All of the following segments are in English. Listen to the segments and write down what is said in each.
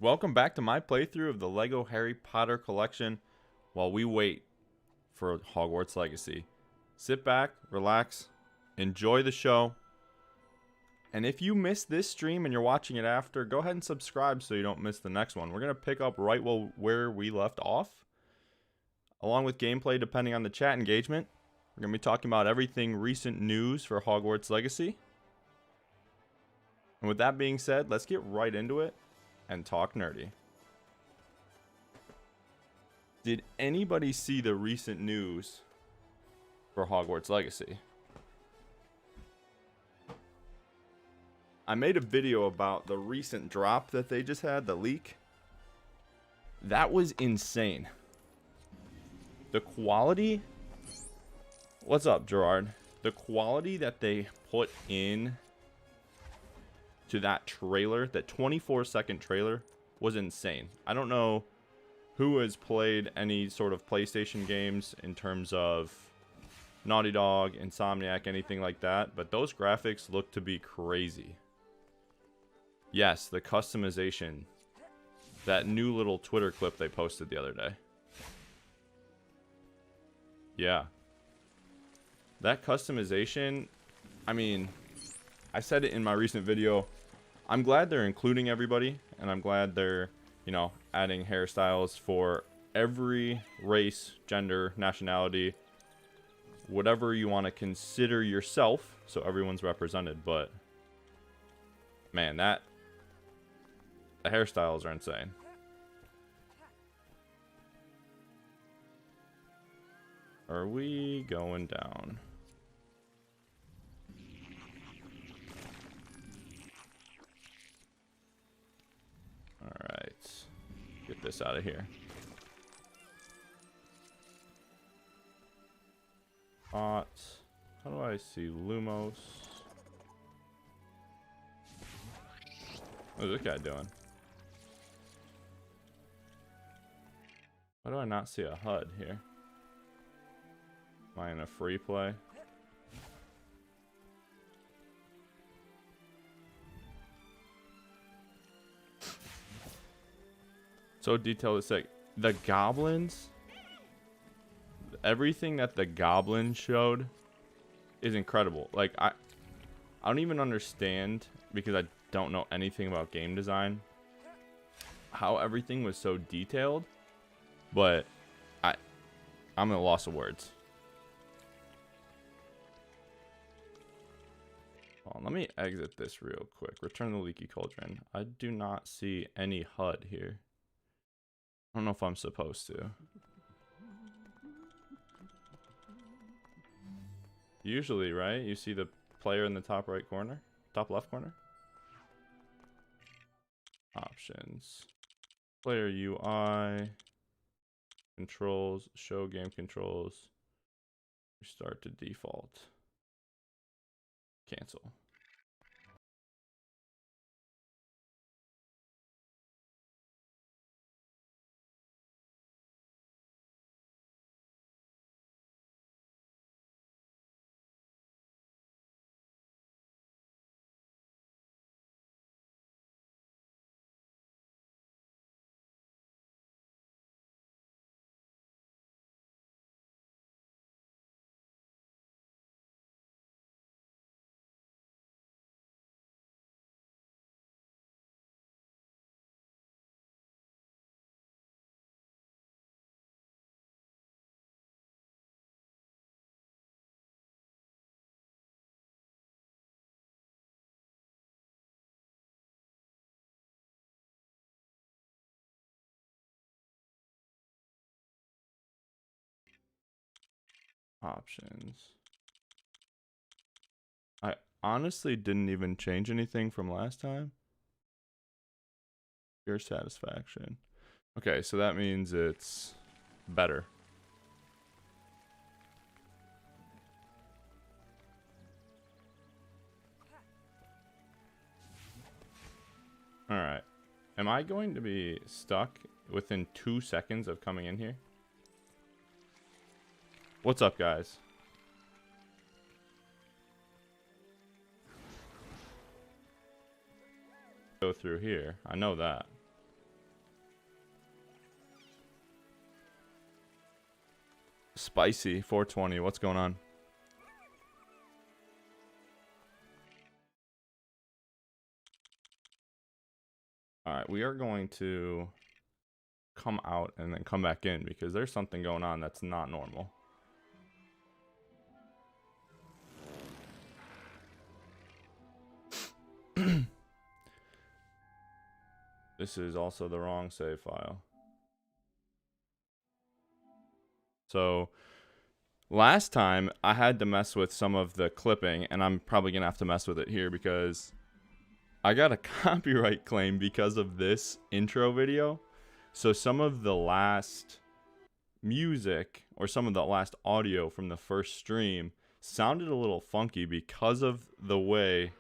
Welcome back to my playthrough of the LEGO Harry Potter collection while we wait for Hogwarts Legacy. Sit back, relax, enjoy the show. And if you missed this stream and you're watching it after, go ahead and subscribe so you don't miss the next one. We're going to pick up right where we left off, along with gameplay depending on the chat engagement. We're going to be talking about everything recent news for Hogwarts Legacy. And with that being said, let's get right into it and talk nerdy. Did anybody see the recent news for Hogwarts Legacy? I made a video about the recent drop that they just had, the leak. That was insane. The quality... What's up, Gerard? The quality that they put in to that trailer, that 24-second trailer, was insane. I don't know who has played any sort of PlayStation games in terms of Naughty Dog, Insomniac, anything like that, but those graphics look to be crazy. Yes, the customization. That new little Twitter clip they posted the other day. Yeah. That customization, I mean, I said it in my recent video, I'm glad they're including everybody, and I'm glad they're, you know, adding hairstyles for every race, gender, nationality, whatever you want to consider yourself, so everyone's represented. But man, the hairstyles are insane. Are we going down? Alright. Get this out of here. How do I see Lumos? What is this guy doing? Why do I not see a HUD here? Am I in a free play? So detailed, it's like the goblins, everything that the goblins showed is incredible. Like I don't even understand, because I don't know anything about game design, how everything was so detailed, but I'm at a loss of words. Hold on, let me exit this real quick. Return the leaky cauldron. I do not see any HUD here. I don't know if I'm supposed to. Usually, right? You see the player in the top right corner? Top left corner? Options. Player UI. Controls. Show game controls. Restart to default. Cancel. Options. I honestly didn't even change anything from last time. Your satisfaction. Okay, so that means it's better. Alright. Am I going to be stuck within 2 seconds of coming in here? What's up, guys? Go through here. I know that. Spicy 420. What's going on? All right, we are going to come out and then come back in because there's something going on that's not normal. This is also the wrong save file. So last time I had to mess with some of the clipping, and I'm probably gonna have to mess with it here because I got a copyright claim because of this intro video. So some of the last music or some of the last audio from the first stream sounded a little funky because of the way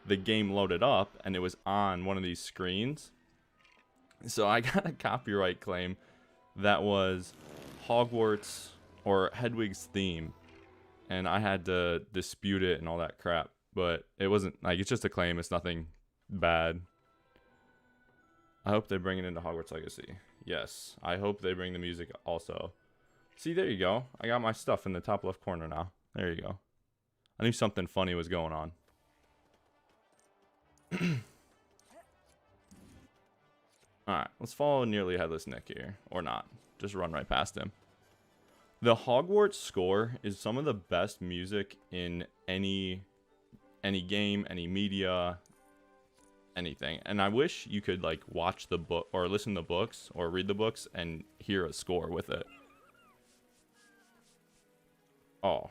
the game loaded up and it was on one of these screens. So I got a copyright claim that was Hogwarts or Hedwig's theme, and I had to dispute it and all that crap. But it wasn't like, it's just a claim. It's nothing bad. I hope they bring it into Hogwarts Legacy. Yes, I hope they bring the music also. See, there you go. I got my stuff in the top left corner now. There you go. I knew something funny was going on. Alright, let's follow Nearly Headless Nick here. Or not. Just run right past him. The Hogwarts score is some of the best music in any game, any media, anything. And I wish you could like watch the book or listen to books or read the books and hear a score with it. Oh.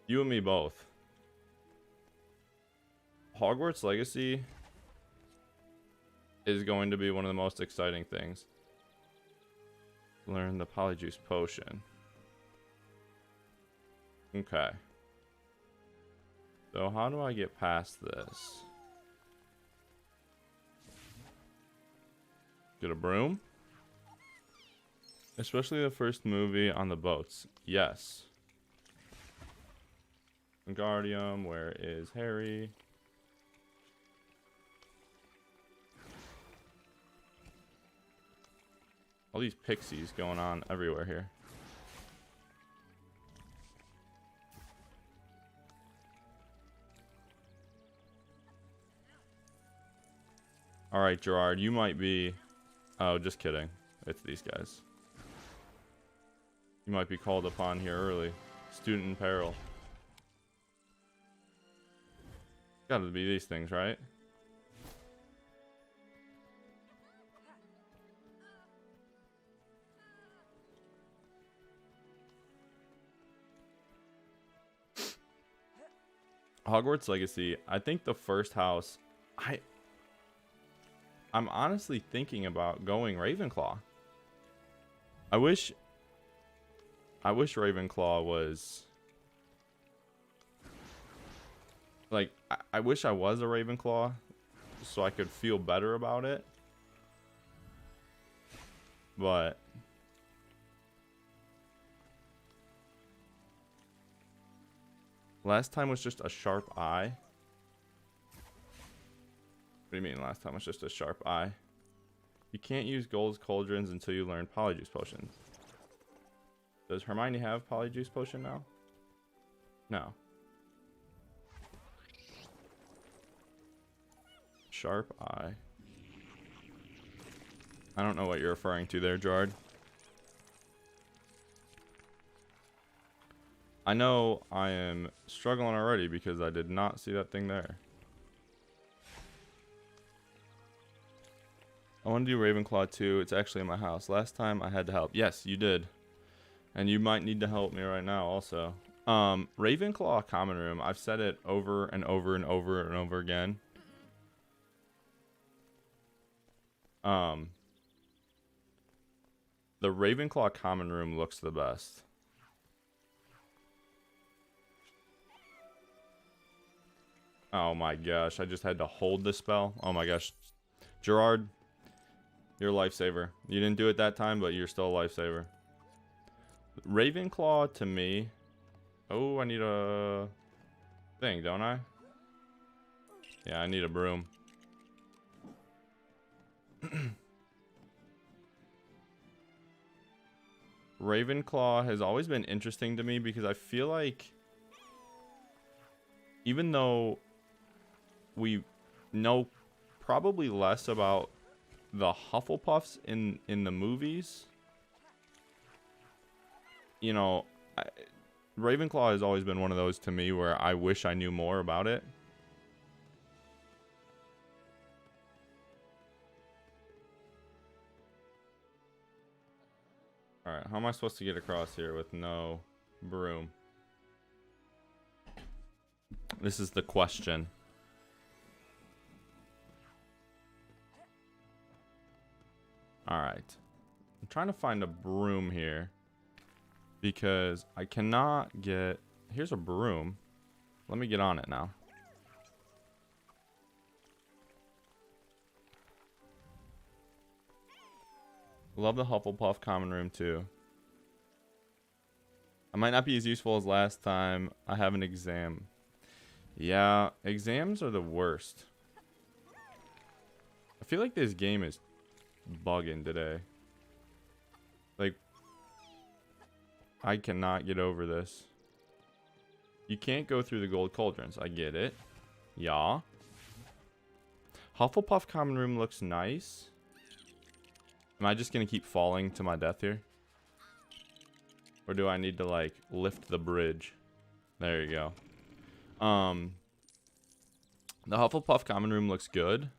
You and me both. Hogwarts Legacy is going to be one of the most exciting things. Learn the Polyjuice Potion. Okay. So how do I get past this? Get a broom? Especially the first movie on the boats. Yes. Wingardium, where is Harry? All these pixies going on everywhere here. Alright, Gerard, you might be... Oh, just kidding. It's these guys. You might be called upon here early. Student in peril. Gotta be these things, right? Hogwarts Legacy, I think the first house, I'm honestly thinking about going Ravenclaw. I wish Ravenclaw was like, I wish I was a Ravenclaw so I could feel better about it. But last time was just a sharp eye. What do you mean last time was just a sharp eye? You can't use Gold's Cauldrons until you learn Polyjuice Potions. Does Hermione have Polyjuice Potion now? No. Sharp eye. I don't know what you're referring to there, Gerard. I know I am struggling already because I did not see that thing there. I want to do Ravenclaw too. It's actually in my house. Last time I had to help. Yes, you did. And you might need to help me right now also. Ravenclaw Common Room. I've said it over and over and over and over again. The Ravenclaw Common Room looks the best. Oh my gosh, I just had to hold the spell. Oh my gosh. Gerard, you're a lifesaver. You didn't do it that time, but you're still a lifesaver. Ravenclaw to me... Oh, I need a thing, don't I? Yeah, I need a broom. Ravenclaw has always been interesting to me because I feel like even though we know probably less about the Hufflepuffs in the movies, you know, Ravenclaw has always been one of those to me where I wish I knew more about it. Alright, how am I supposed to get across here with no broom? This is the question. Alright. I'm trying to find a broom here. Because I cannot get... Here's a broom. Let me get on it now. Love the Hufflepuff common room too. I might not be as useful as last time. I have an exam. Yeah, exams are the worst. I feel like this game is bugging today. Like, I cannot get over this. You can't go through the gold cauldrons. I get it. Yeah. Hufflepuff common room looks nice. Am I just going to keep falling to my death here? Or do I need to, like, lift the bridge? There you go. The Hufflepuff common room looks good.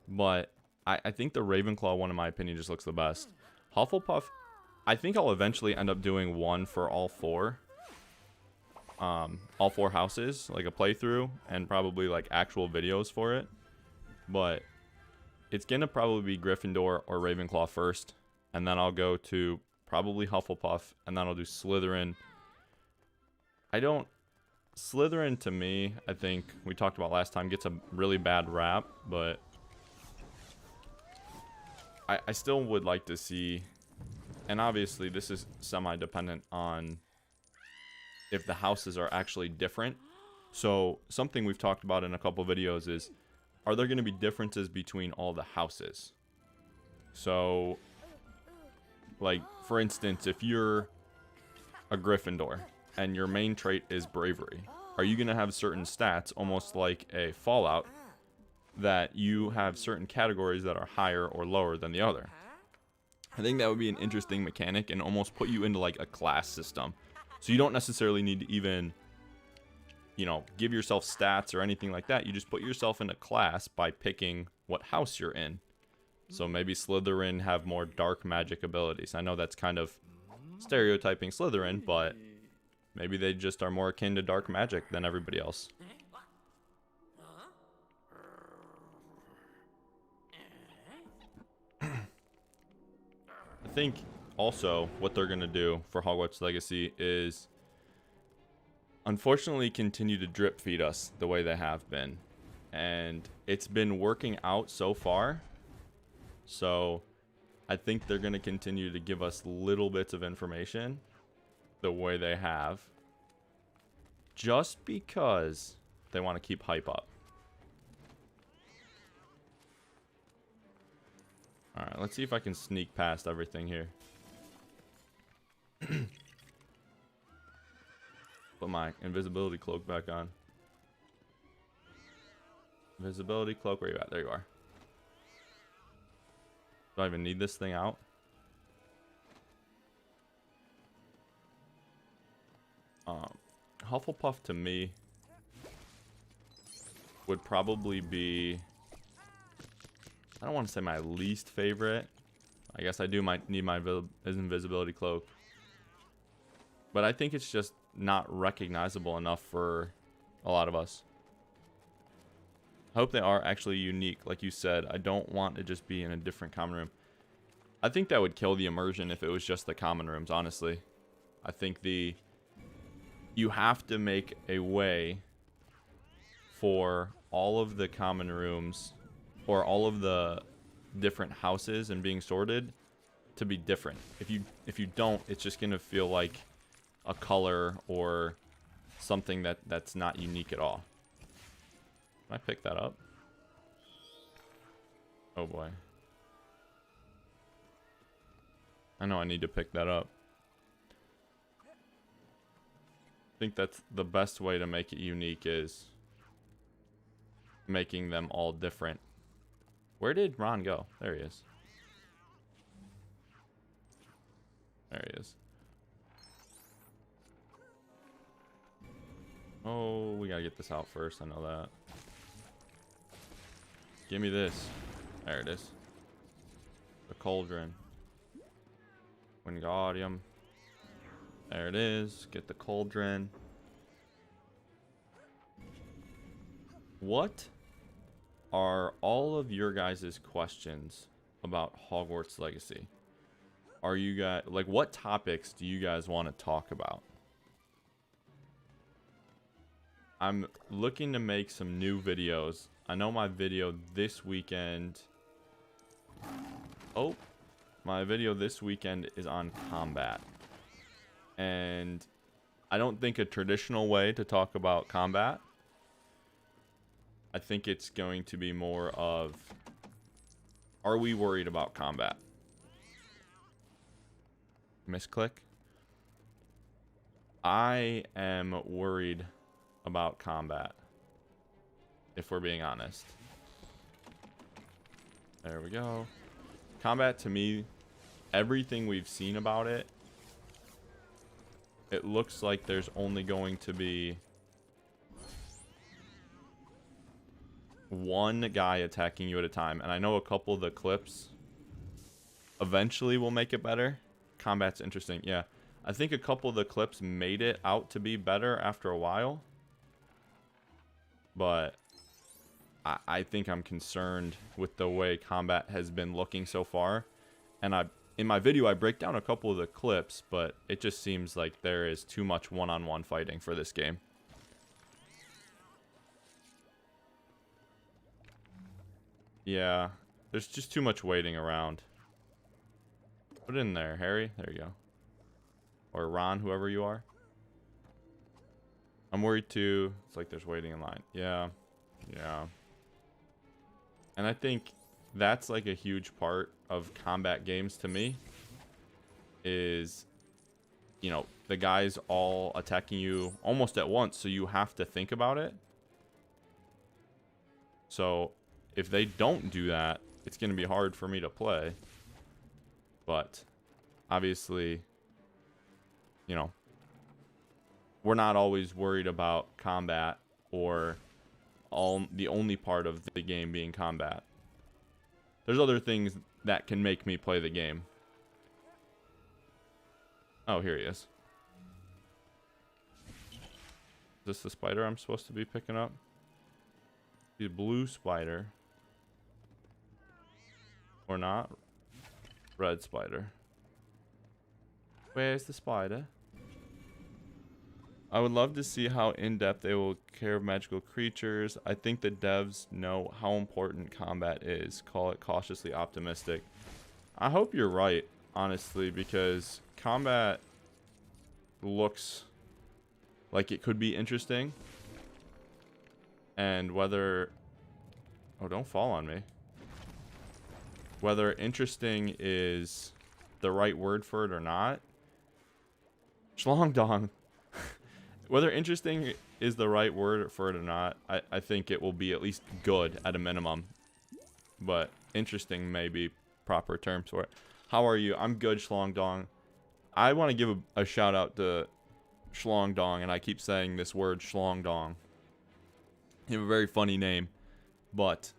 But I think the Ravenclaw one, in my opinion, just looks the best. Hufflepuff, I think I'll eventually end up doing one for all four. All four houses, like a playthrough, and probably, like, actual videos for it. But it's going to probably be Gryffindor or Ravenclaw first. And then I'll go to probably Hufflepuff. And then I'll do Slytherin. Slytherin, to me, I think we talked about last time, gets a really bad rap. But I still would like to see... And obviously, this is semi-dependent on if the houses are actually different. So something we've talked about in a couple videos is, are there going to be differences between all the houses? So, like, for instance, if you're a Gryffindor and your main trait is bravery, are you going to have certain stats, almost like a Fallout, that you have certain categories that are higher or lower than the other? I think that would be an interesting mechanic and almost put you into, like, a class system. So you don't necessarily need to even, you know, give yourself stats or anything like that. You just put yourself in a class by picking what house you're in. So maybe Slytherin have more dark magic abilities. I know that's kind of stereotyping Slytherin, but maybe they just are more akin to dark magic than everybody else. I think also what they're going to do for Hogwarts Legacy is unfortunately continue to drip feed us the way they have been. And it's been working out so far. So I think they're going to continue to give us little bits of information the way they have. Just because they want to keep hype up. Alright, let's see if I can sneak past everything here. Put my invisibility cloak back on. Invisibility cloak, where you at? There you are. Do I even need this thing out? Hufflepuff to me would probably be... I don't want to say my least favorite. I guess I do need my invisibility cloak. But I think it's just not recognizable enough for a lot of us. I hope they are actually unique. Like you said, I don't want to just be in a different common room. I think that would kill the immersion if it was just the common rooms, honestly. I think you have to make a way for all of the common rooms or all of the different houses and being sorted to be different. If you don't, it's just gonna feel like a color or something that's not unique at all. Can I pick that up? Oh boy. I know I need to pick that up. think that's the best way to make it unique, is making them all different. Where did Ron go? There he is. There he is. Oh, we gotta get this out first. I know that. Give me this. There it is. The cauldron. Wingardium. There it is. Get the cauldron. What are all of your guys' questions about Hogwarts Legacy? Are you guys, like, what topics do you guys want to talk about? I'm looking to make some new videos. I know my video this weekend... Oh, my video this weekend is on combat. And I don't think a traditional way to talk about combat. I think it's going to be more of, are we worried about combat? Misclick. I am worried about combat, if we're being honest. There we go. Combat, to me, everything we've seen about it, it looks like there's only going to be one guy attacking you at a time. And I know a couple of the clips eventually will make it better. Combat's interesting. Yeah, I think a couple of the clips made it out to be better after a while. But I think I'm concerned with the way combat has been looking so far. And in my video, I break down a couple of the clips, but it just seems like there is too much one-on-one fighting for this game. Yeah, there's just too much waiting around. Put it in there, Harry. There you go. Or Ron, whoever you are. I'm worried too. It's like there's waiting in line. Yeah. Yeah. And I think that's like a huge part of combat games to me. Is, you know, the guys all attacking you almost at once, so you have to think about it. So if they don't do that, it's going to be hard for me to play. But obviously, you know, we're not always worried about combat, or the only part of the game being combat. There's other things that can make me play the game. Oh, here he is. Is this the spider I'm supposed to be picking up? The blue spider. Or not. Red spider. Where's the spider? I would love to see how in-depth they will care of magical creatures. I think the devs know how important combat is. Call it cautiously optimistic. I hope you're right, honestly, because combat looks like it could be interesting. And whether... Oh, don't fall on me. Whether interesting is the right word for it or not. Schlongdong. Whether interesting is the right word for it or not, I think it will be at least good at a minimum. But interesting may be proper terms for it. How are you? I'm good, Schlongdong. I want to give a shout out to Schlongdong, and I keep saying this word Schlongdong. You have a very funny name. But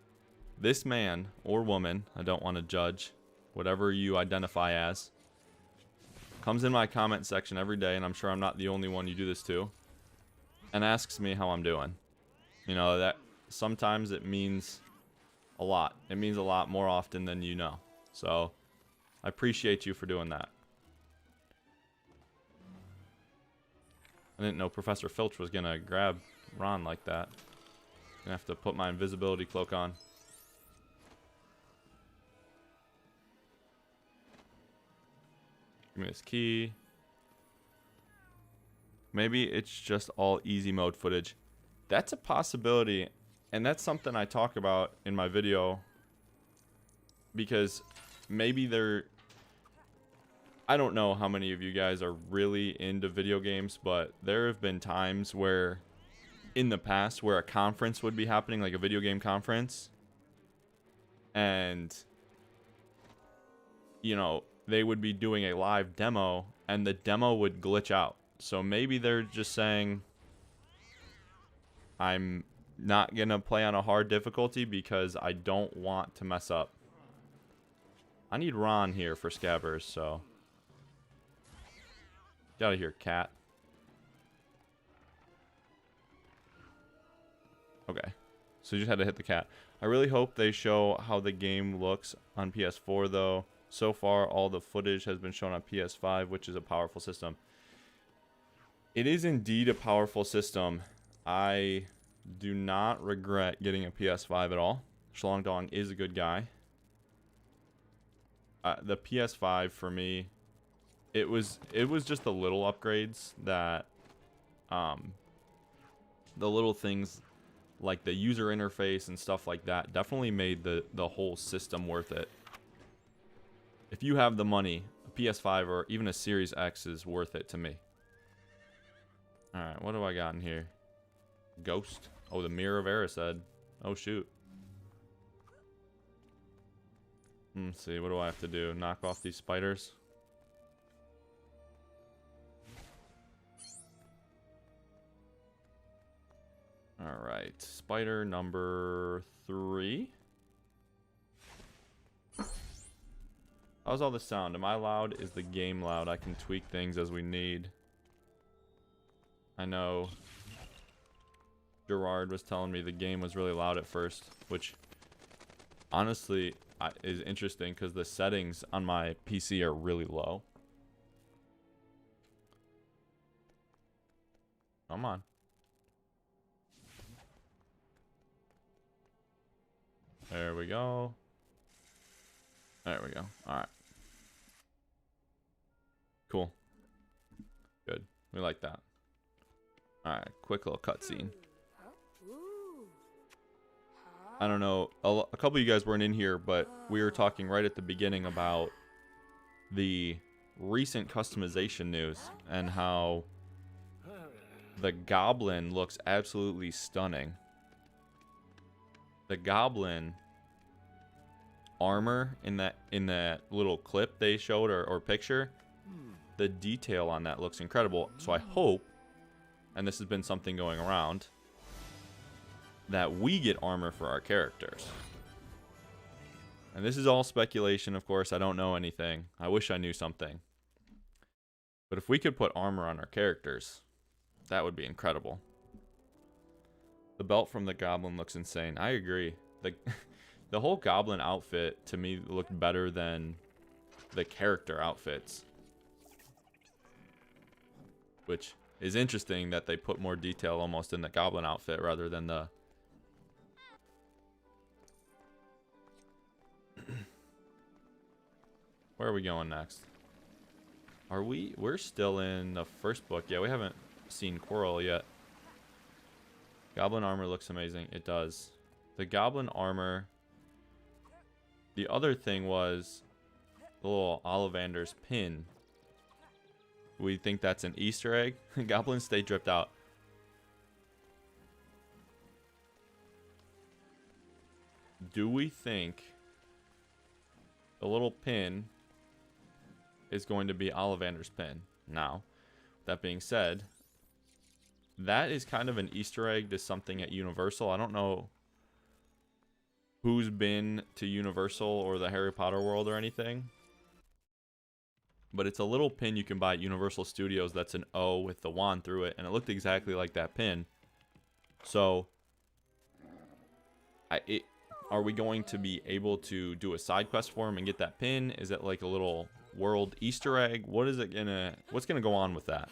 this man or woman, I don't want to judge, whatever you identify as, comes in my comment section every day, and I'm sure I'm not the only one you do this to, and asks me how I'm doing. You know, that sometimes it means a lot. It means a lot more often than you know. So I appreciate you for doing that. I didn't know Professor Filch was gonna grab Ron like that. Gonna have to put my invisibility cloak on. Give me this key. Maybe it's just all easy mode footage. That's a possibility, and that's something I talk about in my video, because maybe I don't know how many of you guys are really into video games, but there have been times where in the past where a conference would be happening, like a video game conference, and you know, they would be doing a live demo and the demo would glitch out. So maybe they're just saying, I'm not gonna play on a hard difficulty because I don't want to mess up. I need Ron here for Scabbers, so get out of here, cat. Okay, so you just had to hit the cat. I really hope they show how the game looks on PS4 though. So far, all the footage has been shown on PS5, which is a powerful system. It is indeed a powerful system. I do not regret getting a PS5 at all. Shlongdong is a good guy. The PS5 for me, it was just the little upgrades that, the little things like the user interface and stuff like that definitely made the whole system worth it. If you have the money, a PS5 or even a Series X is worth it to me. Alright, what do I got in here? Ghost. Oh, the Mirror of Erised. Oh, shoot. Let's see, what do I have to do? Knock off these spiders? Alright, spider number 3. How's all this sound? Am I loud? Is the game loud? I can tweak things as we need. I know Gerard was telling me the game was really loud at first, which honestly is interesting because the settings on my PC are really low. Come on. There we go. There we go. Alright. Cool. Good. We like that. Alright, quick little cutscene. I don't know, a couple of you guys weren't in here, but we were talking right at the beginning about the recent customization news and how the Goblin looks absolutely stunning. The Goblin armor in that little clip they showed or picture, the detail on that looks incredible. So I hope, and this has been something going around, that we get armor for our characters. And this is all speculation, of course. I don't know anything. I wish I knew something. But if we could put armor on our characters, that would be incredible. The belt from the Goblin looks insane. I agree. The whole Goblin outfit, to me, looked better than the character outfits. Which is interesting that they put more detail almost in the Goblin outfit rather than the... Where are we going next? We're still in the first book. Yeah, we haven't seen Quirrell yet. Goblin armor looks amazing. It does. The Goblin armor... The other thing was the little Ollivander's pin. We think that's an Easter egg. Goblins stay dripped out. Do we think the little pin is going to be Ollivander's pin? Now, that being said, that is kind of an Easter egg to something at Universal. I don't know who's been to Universal or the Harry Potter world or anything, but it's a little pin you can buy at Universal Studios that's an O with the wand through it, and it looked exactly like that pin. So are we going to be able to do a side quest for him and get that pin? Is it like a little world Easter egg? What's gonna go on with that?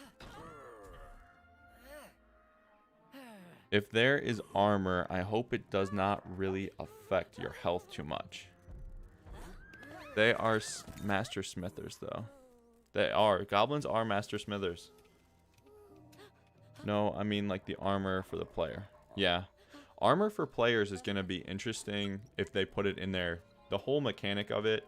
If there is armor, I hope it does not really affect your health too much. They are master smithers, though. They are. Goblins are master smithers. No, I mean like the armor for the player. Yeah. Armor for players is going to be interesting if they put it in there. The whole mechanic of it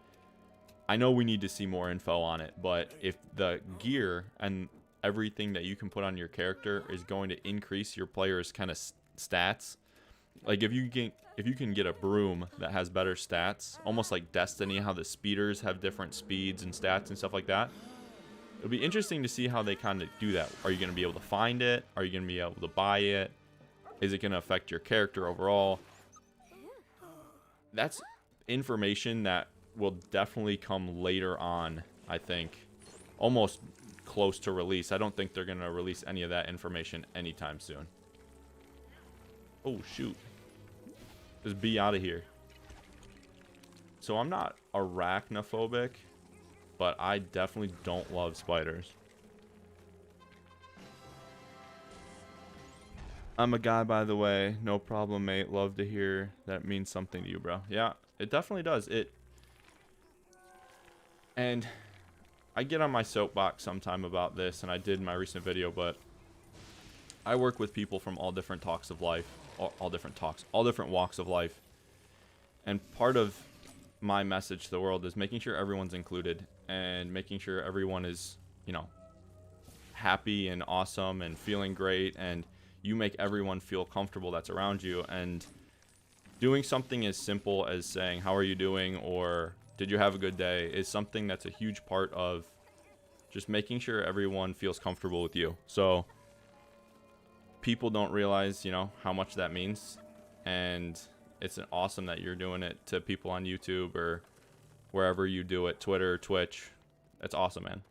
I know we need to see more info on it, but if the gear and everything that you can put on your character is going to increase your player's kind of stats, like if you can get a broom that has better stats, almost like Destiny, how the speeders have different speeds and stats and stuff like that. It'll be interesting to see how they kind of do that. Are you going to be able to find it? Are you going to be able to buy it? Is it going to affect your character overall? That's information that will definitely come later on, I think. Almost close to release. I don't think they're going to release any of that information anytime soon. Oh, shoot. Just be out of here. So I'm not arachnophobic, but I definitely don't love spiders. I'm a guy, by the way. No problem, mate. Love to hear that means something to you, bro. Yeah, it definitely does. And I get on my soapbox sometime about this, and I did in my recent video, but I work with people from all different talks of life, all different walks of life. And part of my message to the world is making sure everyone's included and making sure everyone is, you know, happy and awesome and feeling great, and you make everyone feel comfortable that's around you. And doing something as simple as saying, how are you doing, or did you have a good day, is something that's a huge part of just making sure everyone feels comfortable with you. So people don't realize, you know, how much that means. And it's awesome that you're doing it to people on YouTube or wherever you do it, Twitter, Twitch. That's awesome, man.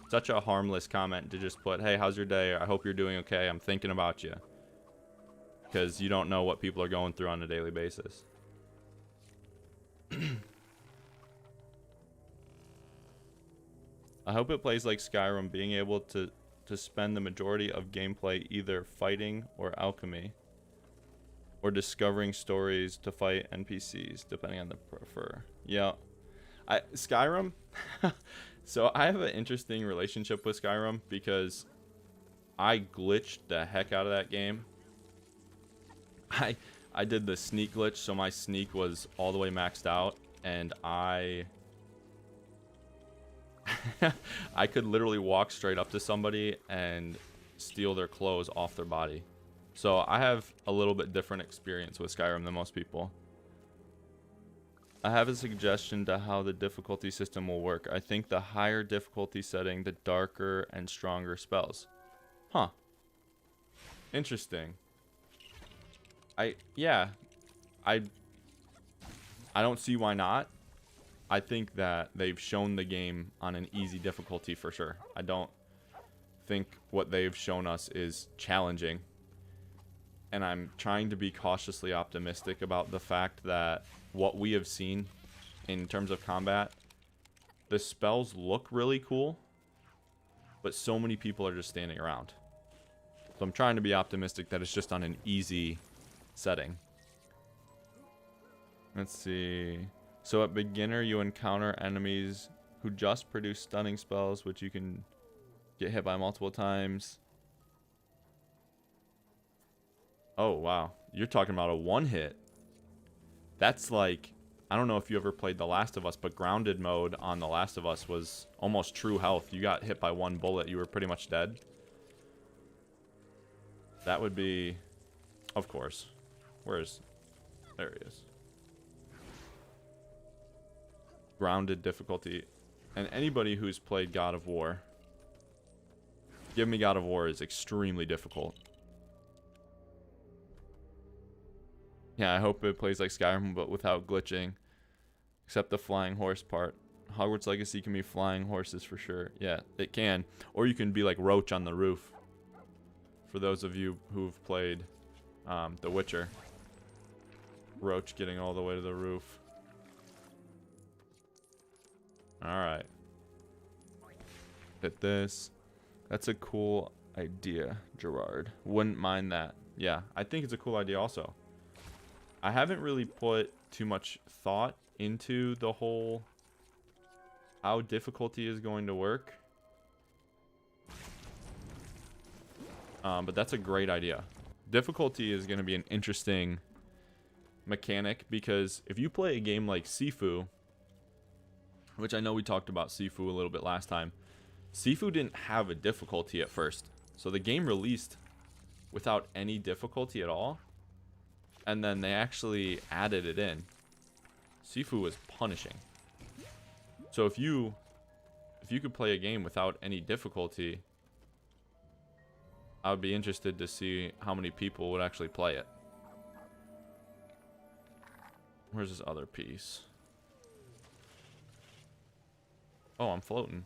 Such a harmless comment to just put, hey, how's your day? I hope you're doing okay. I'm thinking about you. Because you don't know what people are going through on a daily basis. I hope it plays like Skyrim, being able to spend the majority of gameplay either fighting or alchemy, or discovering stories to fight NPCs, depending on the prefer. Yeah, Skyrim. So I have an interesting relationship with Skyrim because I glitched the heck out of that game. I did the sneak glitch, so my sneak was all the way maxed out, and I could literally walk straight up to somebody and steal their clothes off their body. So I have a little bit different experience with Skyrim than most people. I have a suggestion to how the difficulty system will work. I think the higher difficulty setting, the darker and stronger spells. Huh. Interesting. I don't see why not. I think that they've shown the game on an easy difficulty for sure. I don't think what they've shown us is challenging. And I'm trying to be cautiously optimistic about the fact that what we have seen in terms of combat, the spells look really cool, but so many people are just standing around. So I'm trying to be optimistic that it's just on an easy setting. Let's see. So at beginner, you encounter enemies who just produce stunning spells, which you can get hit by multiple times. Oh, wow. You're talking about a one hit. That's like, I don't know if you ever played The Last of Us, but grounded mode on The Last of Us was almost true health. You got hit by one bullet, you were pretty much dead. That would be, of course. There he is. Grounded difficulty. And anybody who's played God of War, Give Me God of War is extremely difficult. Yeah, I hope it plays like Skyrim, but without glitching. Except the flying horse part. Hogwarts Legacy can be flying horses for sure. Yeah, it can. Or you can be like Roach on the roof. For those of you who've played The Witcher. Roach getting all the way to the roof. Alright. Hit this. That's a cool idea, Gerard. Wouldn't mind that. Yeah, I think it's a cool idea also. I haven't really put too much thought into the whole how difficulty is going to work. But that's a great idea. Difficulty is going to be an interesting mechanic, because if you play a game like Sifu, which I know we talked about Sifu a little bit last time, Sifu didn't have a difficulty at first. So the game released without any difficulty at all, and then they actually added it in. Sifu was punishing. So if you could play a game without any difficulty, I would be interested to see how many people would actually play it. Where's this other piece? Oh, I'm floating.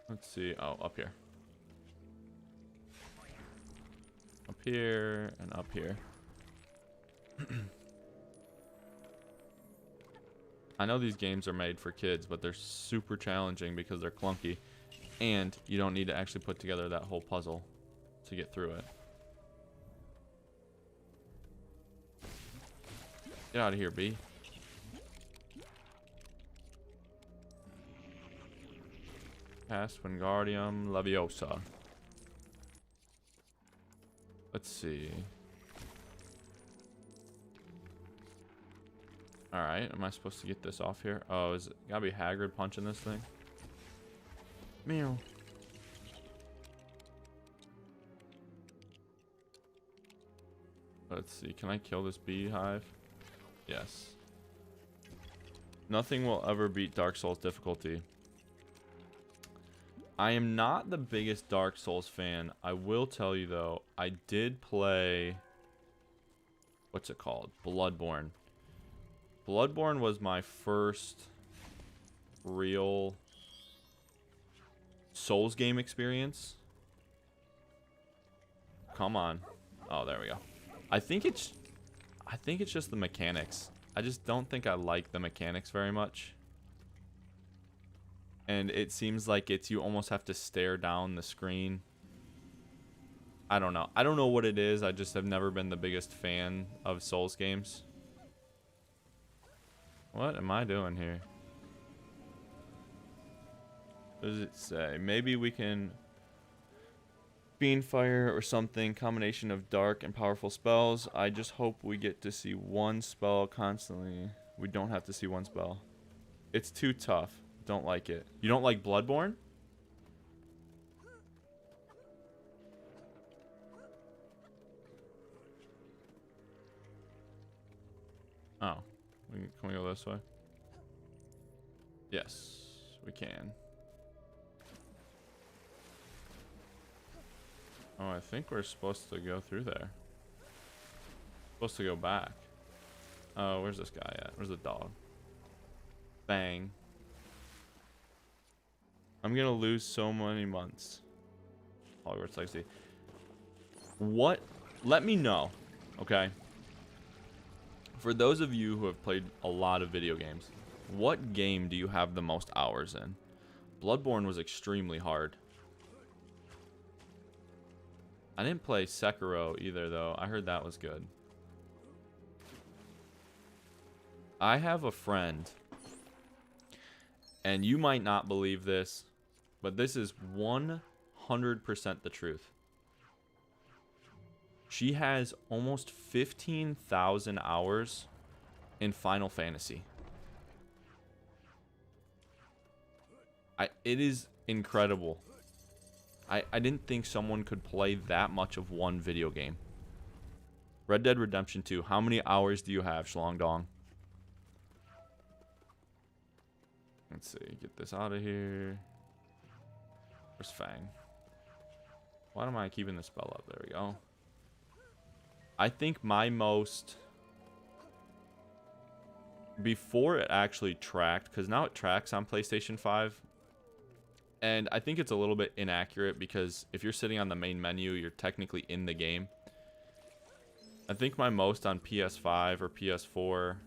Let's see. Oh, up here. Up here and up here. I know these games are made for kids, but they're super challenging because they're clunky. And you don't need to actually put together that whole puzzle to get through it. Get out of here, B. Past Wingardium Leviosa. Let's see. Alright, am I supposed to get this off here? Oh, is it gotta be Hagrid punching this thing? Meow. Let's see, can I kill this beehive? Yes. Nothing will ever beat Dark Souls difficulty. I am not the biggest Dark Souls fan. I will tell you though, I did play, what's it called? Bloodborne. Bloodborne was my first real Souls game experience. Come on. Oh, there we go. I think it's just the mechanics. I just don't think I like the mechanics very much. And it seems like you almost have to stare down the screen. I don't know. I don't know what it is. I just have never been the biggest fan of Souls games. What am I doing here? What does it say? Maybe we can Fiend Fire or something. Combination of dark and powerful spells. I just hope we get to see one spell constantly. We don't have to see one spell. It's too tough. Don't like it. You don't like Bloodborne? Oh. Can we go this way? Yes, we can. Oh, I think we're supposed to go through there. Supposed to go back. Oh, where's this guy at? Where's the dog? Bang. I'm gonna lose so many months. Hogwarts Legacy. What? Let me know, okay? For those of you who have played a lot of video games, what game do you have the most hours in? Bloodborne was extremely hard. I didn't play Sekiro either, though. I heard that was good. I have a friend, and you might not believe this, but this is 100% the truth. She has almost 15,000 hours in Final Fantasy. It is incredible. I didn't think someone could play that much of one video game. Red Dead Redemption 2. How many hours do you have, Shlong Dong? Let's see. Get this out of here. Where's Fang? Why am I keeping the spell up? There we go. I think my most... Before it actually tracked, because now it tracks on PlayStation 5. And I think it's a little bit inaccurate because if you're sitting on the main menu, you're technically in the game. I think my most on PS5 or PS4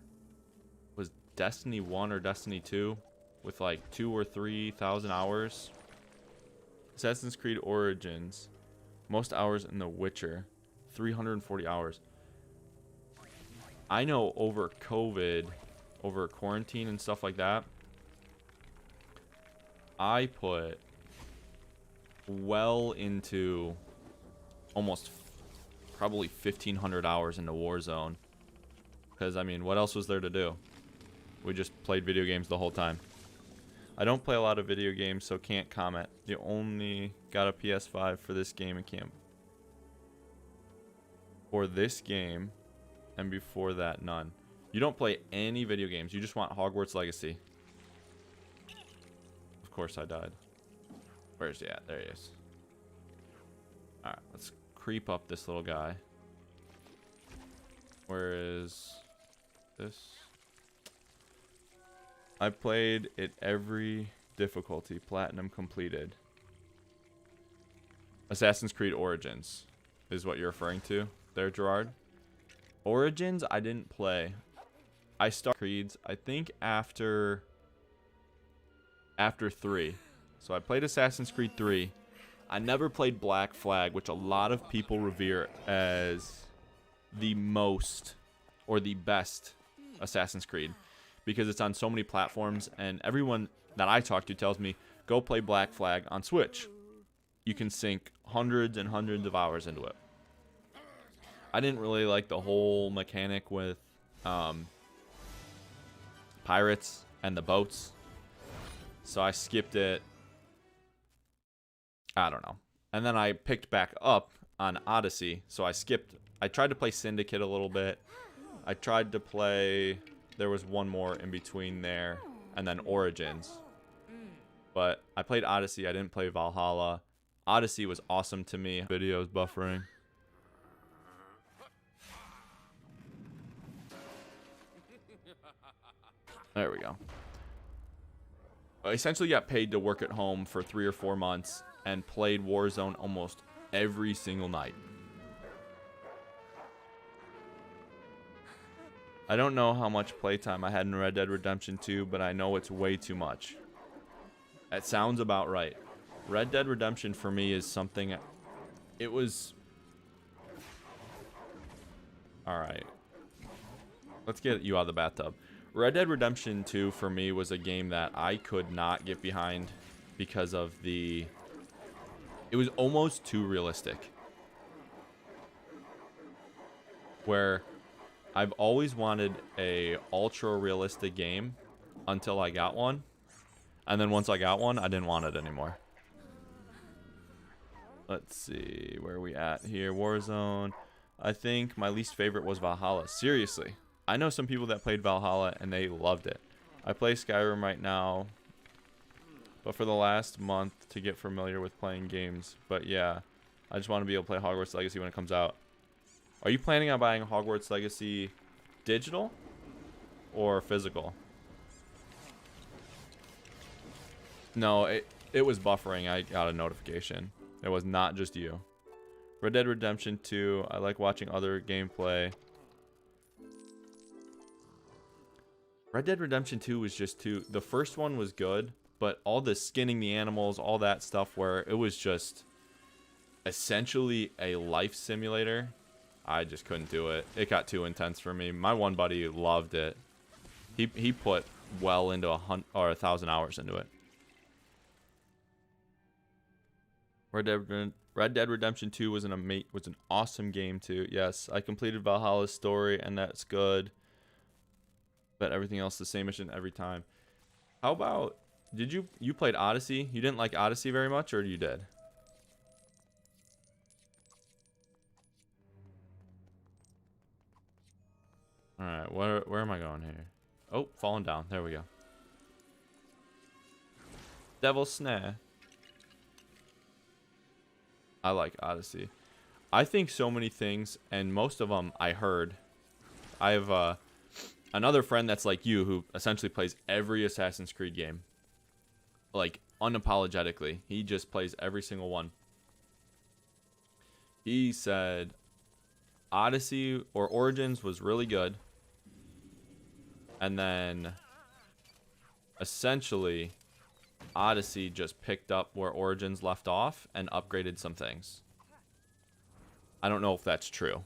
was Destiny 1 or Destiny 2 with like 2,000 or 3,000 hours. Assassin's Creed Origins, most hours in The Witcher, 340 hours. I know over COVID, over quarantine and stuff like that, I put well into almost probably 1,500 hours into Warzone. Because, I mean, what else was there to do? We just played video games the whole time. I don't play a lot of video games, so can't comment. You only got a PS5 for this game and can't. For this game, and before that, none. You don't play any video games. You just want Hogwarts Legacy. Of course I died. Where's he at? There he is. Alright, let's creep up this little guy. Where is this? I played it every difficulty. Platinum completed. Assassin's Creed Origins is what you're referring to there, Gerard. Origins, I didn't play. I started Creeds, I think, after 3. So I played Assassin's Creed 3. I never played Black Flag, which a lot of people revere as the most or the best Assassin's Creed, because it's on so many platforms, and everyone that I talk to tells me, go play Black Flag on Switch. You can sink hundreds and hundreds of hours into it. I didn't really like the whole mechanic with pirates and the boats, so I skipped it. I don't know. And then I picked back up on Odyssey, so I skipped. I tried to play Syndicate a little bit. I tried to play, there was one more in between there, and then Origins. But I played Odyssey. I didn't play Valhalla. Odyssey was awesome to me. Video's buffering. There we go. I essentially got paid to work at home for 3 or 4 months and played Warzone almost every single night. I don't know how much playtime I had in Red Dead Redemption 2, but I know it's way too much. That sounds about right. Red Dead Redemption for me is something... It was... Alright. Let's get you out of the bathtub. Red Dead Redemption 2 for me was a game that I could not get behind because of the... It was almost too realistic. Where I've always wanted a ultra realistic game until I got one. And then once I got one, I didn't want it anymore. Let's see, where are we at here? Warzone. I think my least favorite was Valhalla. Seriously. I know some people that played Valhalla and they loved it. I play Skyrim right now, but for the last month to get familiar with playing games. But yeah, I just want to be able to play Hogwarts Legacy when it comes out. Are you planning on buying Hogwarts Legacy digital or physical? No, it was buffering. I got a notification. It was not just you. Red Dead Redemption 2. I like watching other gameplay. Red Dead Redemption 2 was just too... The first one was good, but all the skinning the animals, all that stuff where it was just essentially a life simulator, I just couldn't do it. It got too intense for me. My one buddy loved it. He put well into 1,000 hours into it. Red Dead Redemption 2 was an awesome game too. Yes, I completed Valhalla's story, and that's good. But everything else the same mission every time. How about, did you played Odyssey? You didn't like Odyssey very much, or you did? All right, where am I going here? Oh, falling down. There we go. Devil's Snare. I like Odyssey. I think so many things, and most of them I heard. I have another friend that's like you, who essentially plays every Assassin's Creed game. Like, unapologetically. He just plays every single one. He said Odyssey or Origins was really good. And then essentially Odyssey just picked up where Origins left off and upgraded some things. I don't know if that's true.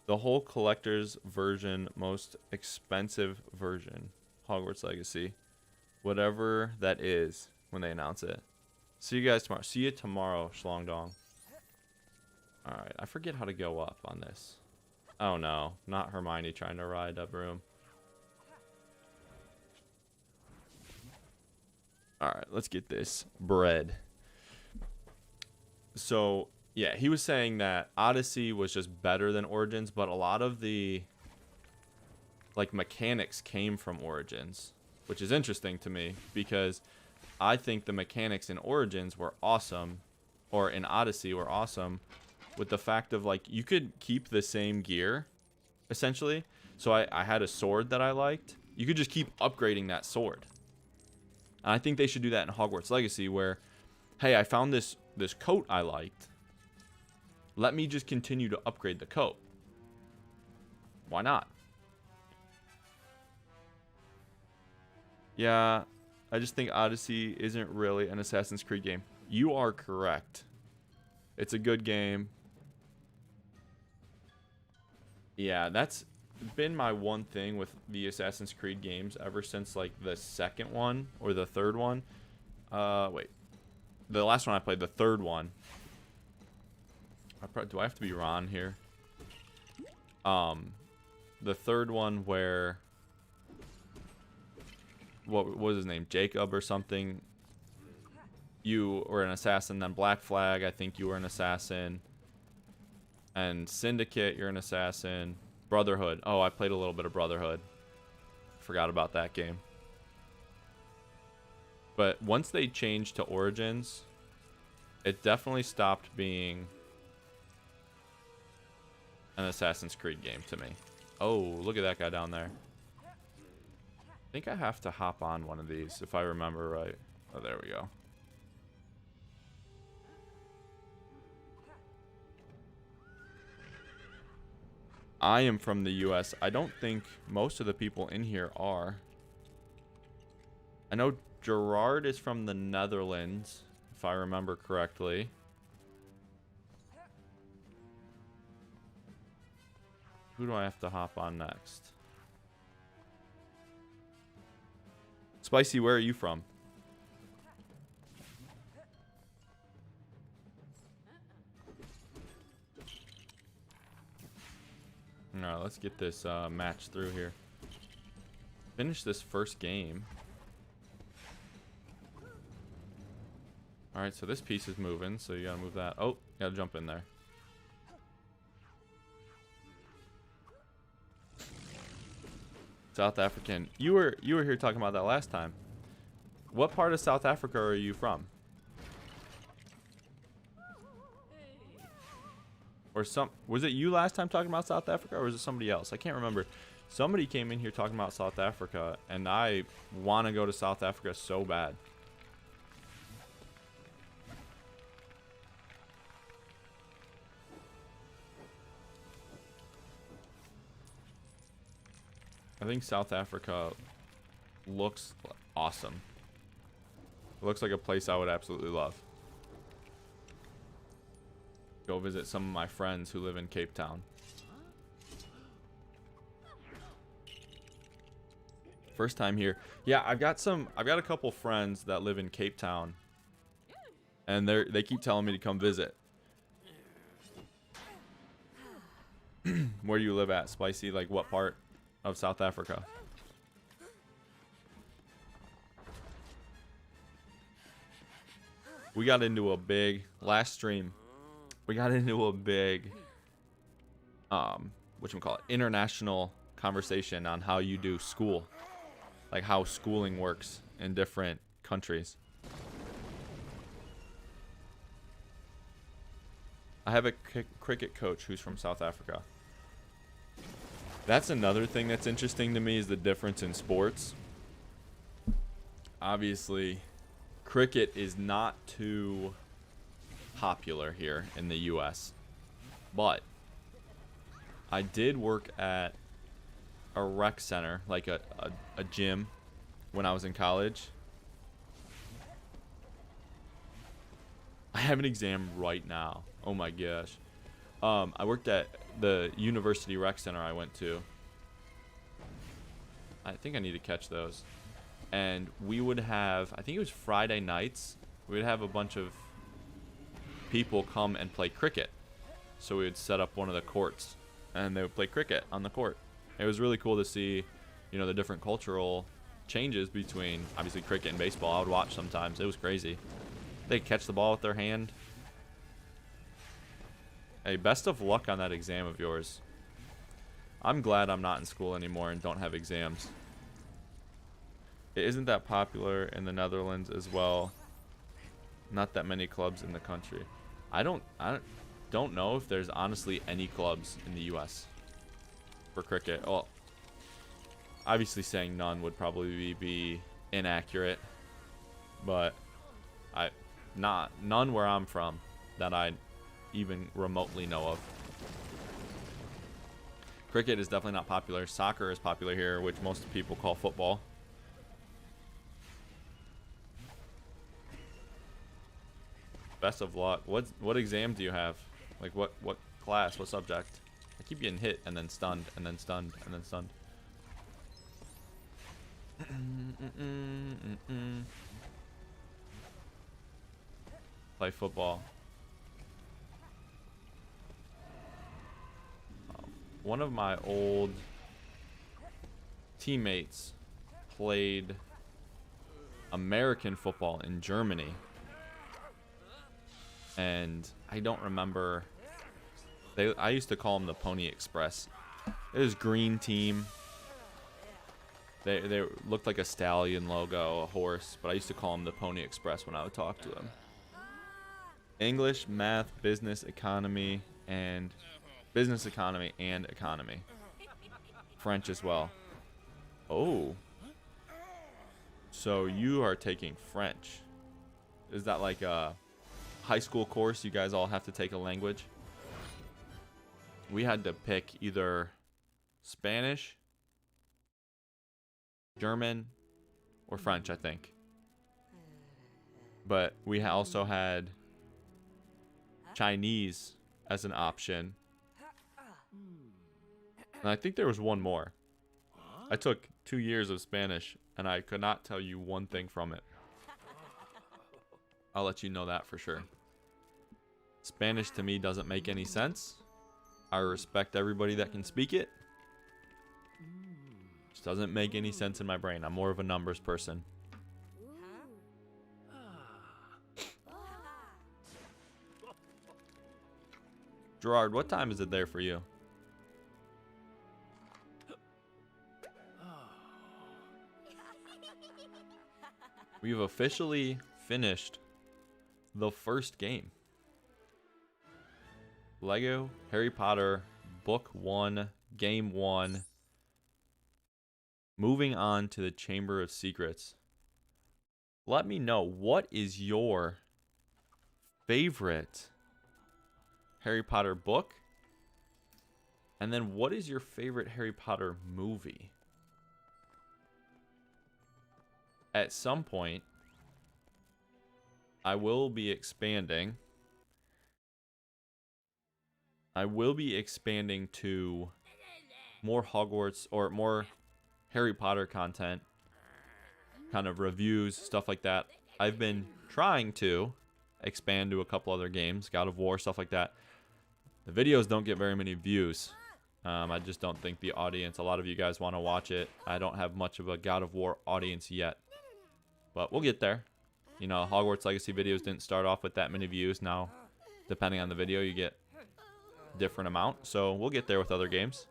The whole collector's version, most expensive version, Hogwarts Legacy, whatever that is when they announce it. See you guys tomorrow. See you tomorrow, Schlong Dong. Alright, I forget how to go up on this. Oh no, not Hermione trying to ride a broom. Alright, let's get this bread. So, yeah, he was saying that Odyssey was just better than Origins, but a lot of the, like, mechanics came from Origins, which is interesting to me, because I think the mechanics in Origins were awesome, or in Odyssey were awesome, with the fact of, like, you could keep the same gear, essentially. So I had a sword that I liked. You could just keep upgrading that sword. And I think they should do that in Hogwarts Legacy, where, hey, I found this coat I liked. Let me just continue to upgrade the coat. Why not? Yeah, I just think Odyssey isn't really an Assassin's Creed game. You are correct. It's a good game. Yeah, that's been my one thing with the Assassin's Creed games ever since, like, the second one or the third one. Wait. The last one I played, the third one. Do I have to be Ron here? The third one where... What was his name? Jacob or something. You were an assassin, then Black Flag, I think you were an assassin. And Syndicate, you're an assassin. Brotherhood. Oh, I played a little bit of Brotherhood. Forgot about that game. But once they changed to Origins, it definitely stopped being an Assassin's Creed game to me. Oh, look at that guy down there. I think I have to hop on one of these, if I remember right. Oh, there we go. I am from the US. I don't think most of the people in here are. I know Gerard is from the Netherlands, if I remember correctly. Who do I have to hop on next? Spicy, where are you from? Alright, let's get this match through here. Finish this first game. Alright, so this piece is moving, so you gotta move that. Oh, you gotta jump in there. South African. You were here talking about that last time. What part of South Africa are you from? Or was it you last time talking about South Africa, or was it somebody else? I can't remember. Somebody came in here talking about South Africa, and I want to go to South Africa so bad. I think South Africa looks awesome. It looks like a place I would absolutely love. Go visit some of my friends who live in Cape Town. First time here. Yeah, I've got a couple friends that live in Cape Town, and they keep telling me to come visit. Where do you live at, Spicy? Like, what part of South Africa? We got into a big last stream. We got into a big whatchamacallit, international conversation on how you do school, like how schooling works in different countries. I have a cricket coach who's from South Africa. That's another thing that's interesting to me, is the difference in sports. Obviously, cricket is not too popular here in the US, but I did work at a rec center, like a gym, when I was in college. I have an exam right now. Oh my gosh. I worked at the university rec center I went to. I think I need to catch those. And we would have, I think it was Friday nights, we would have a bunch of people come and play cricket. So we would set up one of the courts, and they would play cricket on the court. It was really cool to see, you know, the different cultural changes between, obviously, cricket and baseball. I would watch sometimes. It was crazy. They catch the ball with their hand. Hey, best of luck on that exam of yours. I'm glad I'm not in school anymore and don't have exams. It isn't that popular in the Netherlands as well. Not that many clubs in the country. I don't know if there's honestly any clubs in the US for cricket. Well, obviously saying none would probably be inaccurate, but none where I'm from that I even remotely know of. Cricket is definitely not popular. Soccer is popular here, which most people call football. Best of luck. What exam do you have? Like what class? What subject? I keep getting hit and then stunned and then stunned and then stunned. Play football. One of my old teammates played American football in Germany. And I don't remember. I used to call them the Pony Express. It was green team. They looked like a stallion logo, a horse, but I used to call them the Pony Express when I would talk to them. English, math, business, economy, and economy. French as well. Oh. So you are taking French. Is that like a high school course? You guys all have to take a language? We had to pick either Spanish, German, or French, I think. But we also had Chinese as an option. And I think there was one more. I took 2 years of Spanish, and I could not tell you one thing from it. I'll let you know that for sure. Spanish to me doesn't make any sense. I respect everybody that can speak it. Just doesn't make any sense in my brain. I'm more of a numbers person. Gerard, what time is it there for you? We've officially finished the first game. Lego Harry Potter Book 1, Game 1. Moving on to the Chamber of Secrets. Let me know, what is your favorite Harry Potter book? And then what is your favorite Harry Potter movie? At some point, I will be expanding. I will be expanding to more Hogwarts or more Harry Potter content, kind of reviews, stuff like that. I've been trying to expand to a couple other games, God of War, stuff like that. The videos don't get very many views. I just don't think the audience, a lot of you guys want to watch it. I don't have much of a God of War audience yet, but we'll get there. You know, Hogwarts Legacy videos didn't start off with that many views. Now, depending on the video, you get different amount, so we'll get there with other games.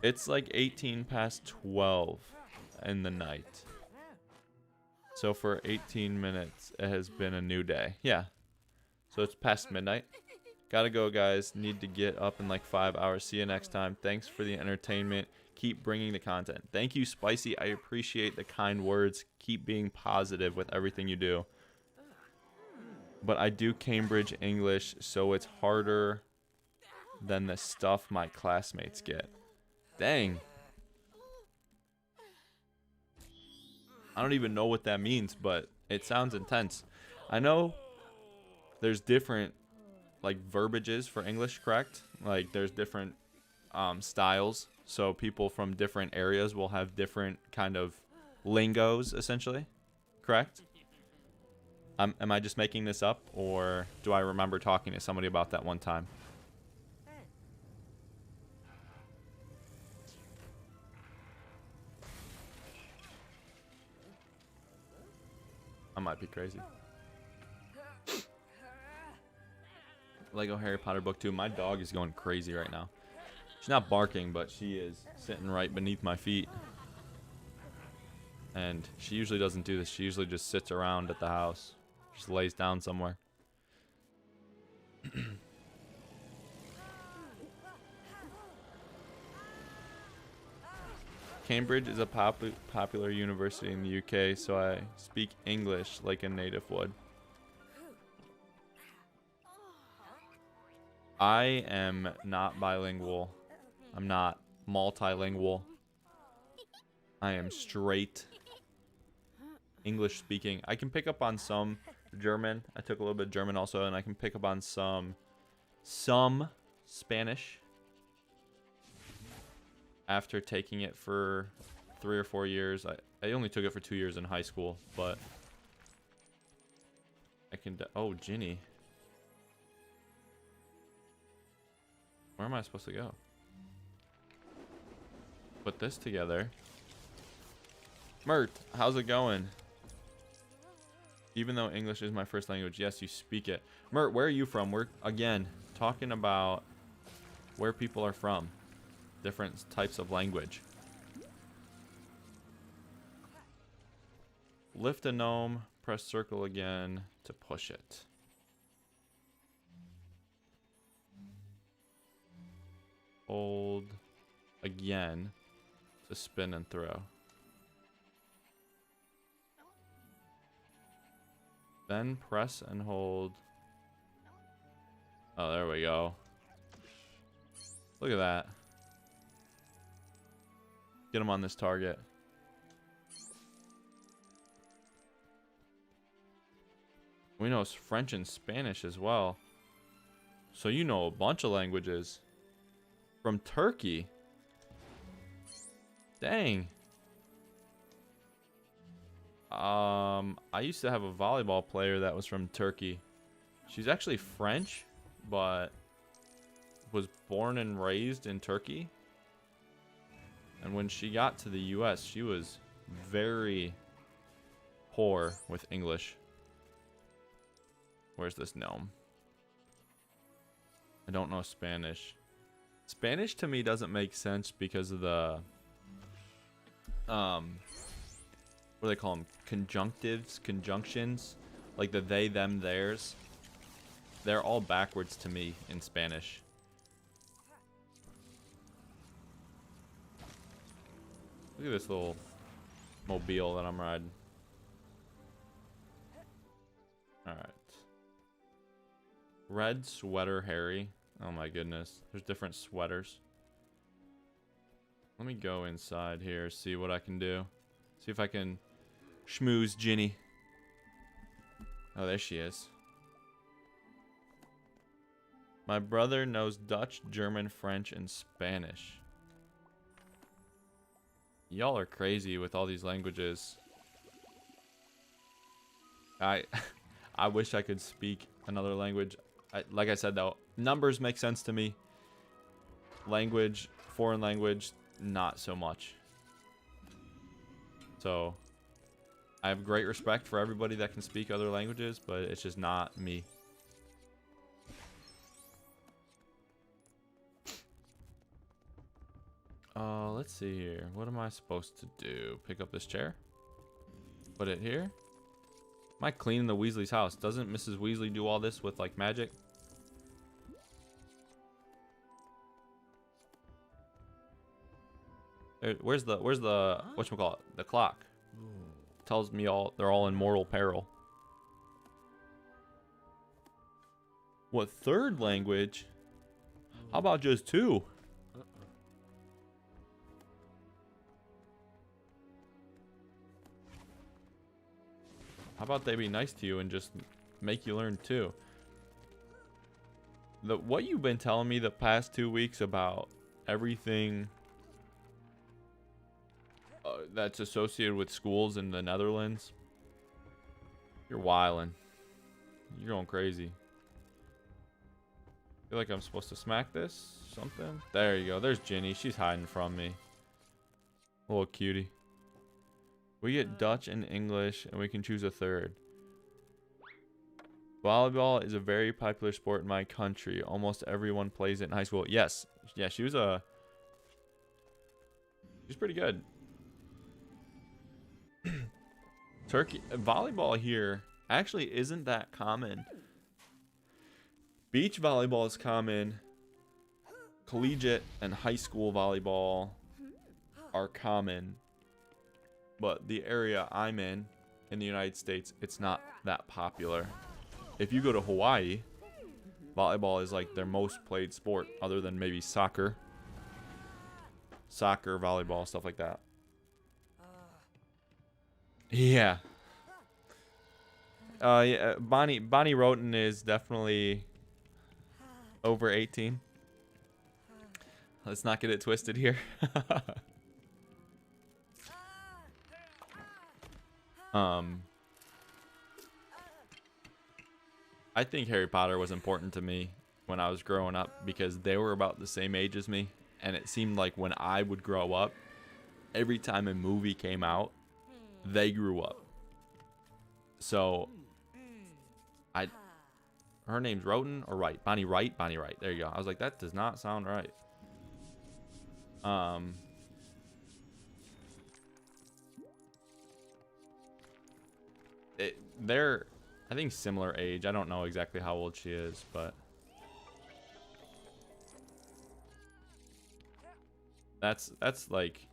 It's like 18 past 12 in the night, so for 18 minutes it has been a new day. Yeah, so it's past midnight. Gotta go, guys. Need to get up in like 5 hours. See you next time. Thanks for the entertainment. Keep bringing the content. Thank you, Spicy. I appreciate the kind words. Keep being positive with everything you do. But I do Cambridge English, so it's harder than the stuff my classmates get. Dang. I don't even know what that means, but it sounds intense. I know there's different like verbiages for English, correct? Like there's different styles, so people from different areas will have different kind of lingos, essentially, correct? Am I just making this up, or do I remember talking to somebody about that one time? I might be crazy. Lego Harry Potter book 2. My dog is going crazy right now. She's not barking, but she is sitting right beneath my feet. And she usually doesn't do this. She usually just sits around at the house. Just lays down somewhere. Cambridge is a popular university in the UK, so I speak English like a native would. I am not bilingual. I'm not multilingual. I am straight English speaking. I can pick up on some German. I took a little bit of German also, and I can pick up on some Spanish after taking it for 3 or 4 years. I only took it for 2 years in high school, but I can... Oh, Ginny. Where am I supposed to go? Put this together. Mert, how's it going? Even though English is my first language, yes, you speak it. Mert, where are you from? We're, again, talking about where people are from. Different types of language. Lift a gnome, press circle again to push it. Hold again to spin and throw. Then press and hold. Oh, there we go. Look at that. Get him on this target. We know French and Spanish as well. So you know a bunch of languages. From Turkey. Dang. I used to have a volleyball player that was from Turkey. She's actually French, but was born and raised in Turkey. And when she got to the US, she was very poor with English. Where's this gnome? I don't know Spanish. Spanish to me doesn't make sense because of the what do they call them? Conjunctives, conjunctions, like the they, them, theirs. They're all backwards to me in Spanish. Look at this little mobile that I'm riding. Alright. Red sweater Harry. Oh my goodness. There's different sweaters. Let me go inside here, see what I can do. See if I can schmooze Ginny. Oh, there she is. My brother knows Dutch, German, French, and Spanish. Y'all are crazy with all these languages. I wish I could speak another language. Like I said, though, numbers make sense to me. Language, foreign language, not so much. So, I have great respect for everybody that can speak other languages, but it's just not me. Let's see here. What am I supposed to do? Pick up this chair? Put it here? Am I cleaning the Weasley's house? Doesn't Mrs. Weasley do all this with, like, magic? Where's the whatchamacallit? The clock. Tells me they're all in mortal peril. What third language? How about just 2? How about they be nice to you and just make you learn 2? What you've been telling me the past 2 weeks about everything that's associated with schools in the Netherlands, you're wildin'. You're going crazy. I feel like I'm supposed to smack this. Something. There you go. There's Ginny. She's hiding from me. Little cutie. We get Dutch and English, and we can choose a third. Volleyball is a very popular sport in my country. Almost everyone plays it in high school. Yes. Yeah, she's pretty good. Turkey volleyball here actually isn't that common. Beach volleyball is common. Collegiate and high school volleyball are common. But the area I'm in the United States, it's not that popular. If you go to Hawaii, volleyball is like their most played sport other than maybe soccer. Soccer, volleyball, stuff like that. Yeah. Yeah, Bonnie Roten is definitely over 18. Let's not get it twisted here. I think Harry Potter was important to me when I was growing up because they were about the same age as me, and it seemed like when I would grow up, every time a movie came out, they grew up. So her name's Roten or Wright? Bonnie Wright? Bonnie Wright. There you go. I was like, that does not sound right. They're, I think, similar age. I don't know exactly how old she is, but that's like,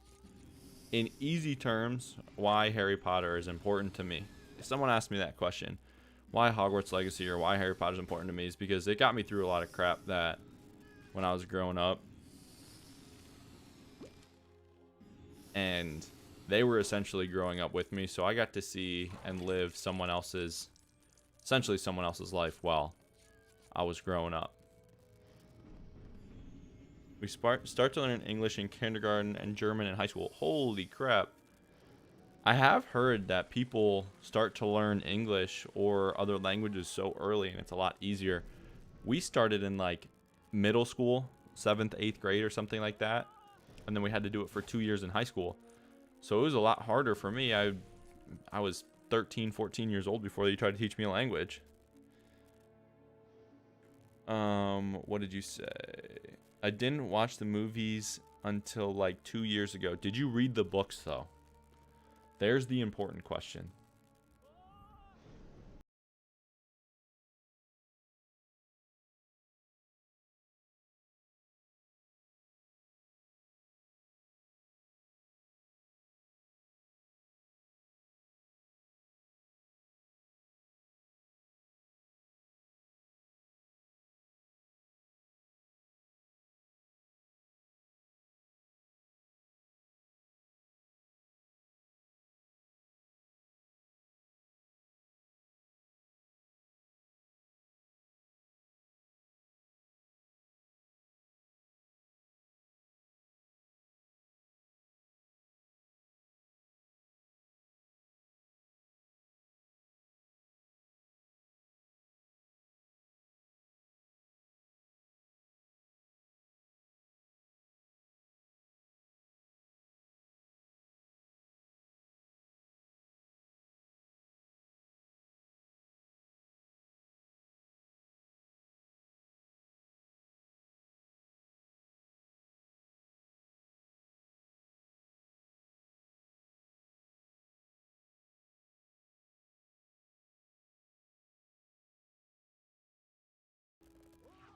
in easy terms, why Harry Potter is important to me. If someone asked me that question, why Hogwarts Legacy or why Harry Potter is important to me, is because it got me through a lot of crap that when I was growing up. And they were essentially growing up with me, so I got to see and live essentially someone else's life while I was growing up. We start to learn English in kindergarten and German in high school. Holy crap. I have heard that people start to learn English or other languages so early and it's a lot easier. We started in like middle school, 7th, 8th grade or something like that. And then we had to do it for 2 years in high school. So it was a lot harder for me. I was 13, 14 years old before they tried to teach me a language. What did you say? I didn't watch the movies until like 2 years ago. Did you read the books though? There's the important question.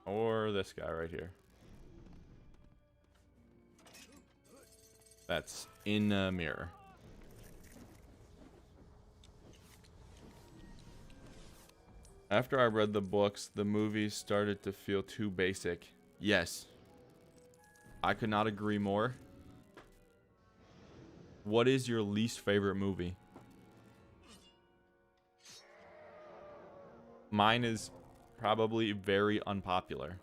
Or this guy right here. That's in a mirror. After I read the books, the movies started to feel too basic. Yes. I could not agree more. What is your least favorite movie? Mine is probably very unpopular.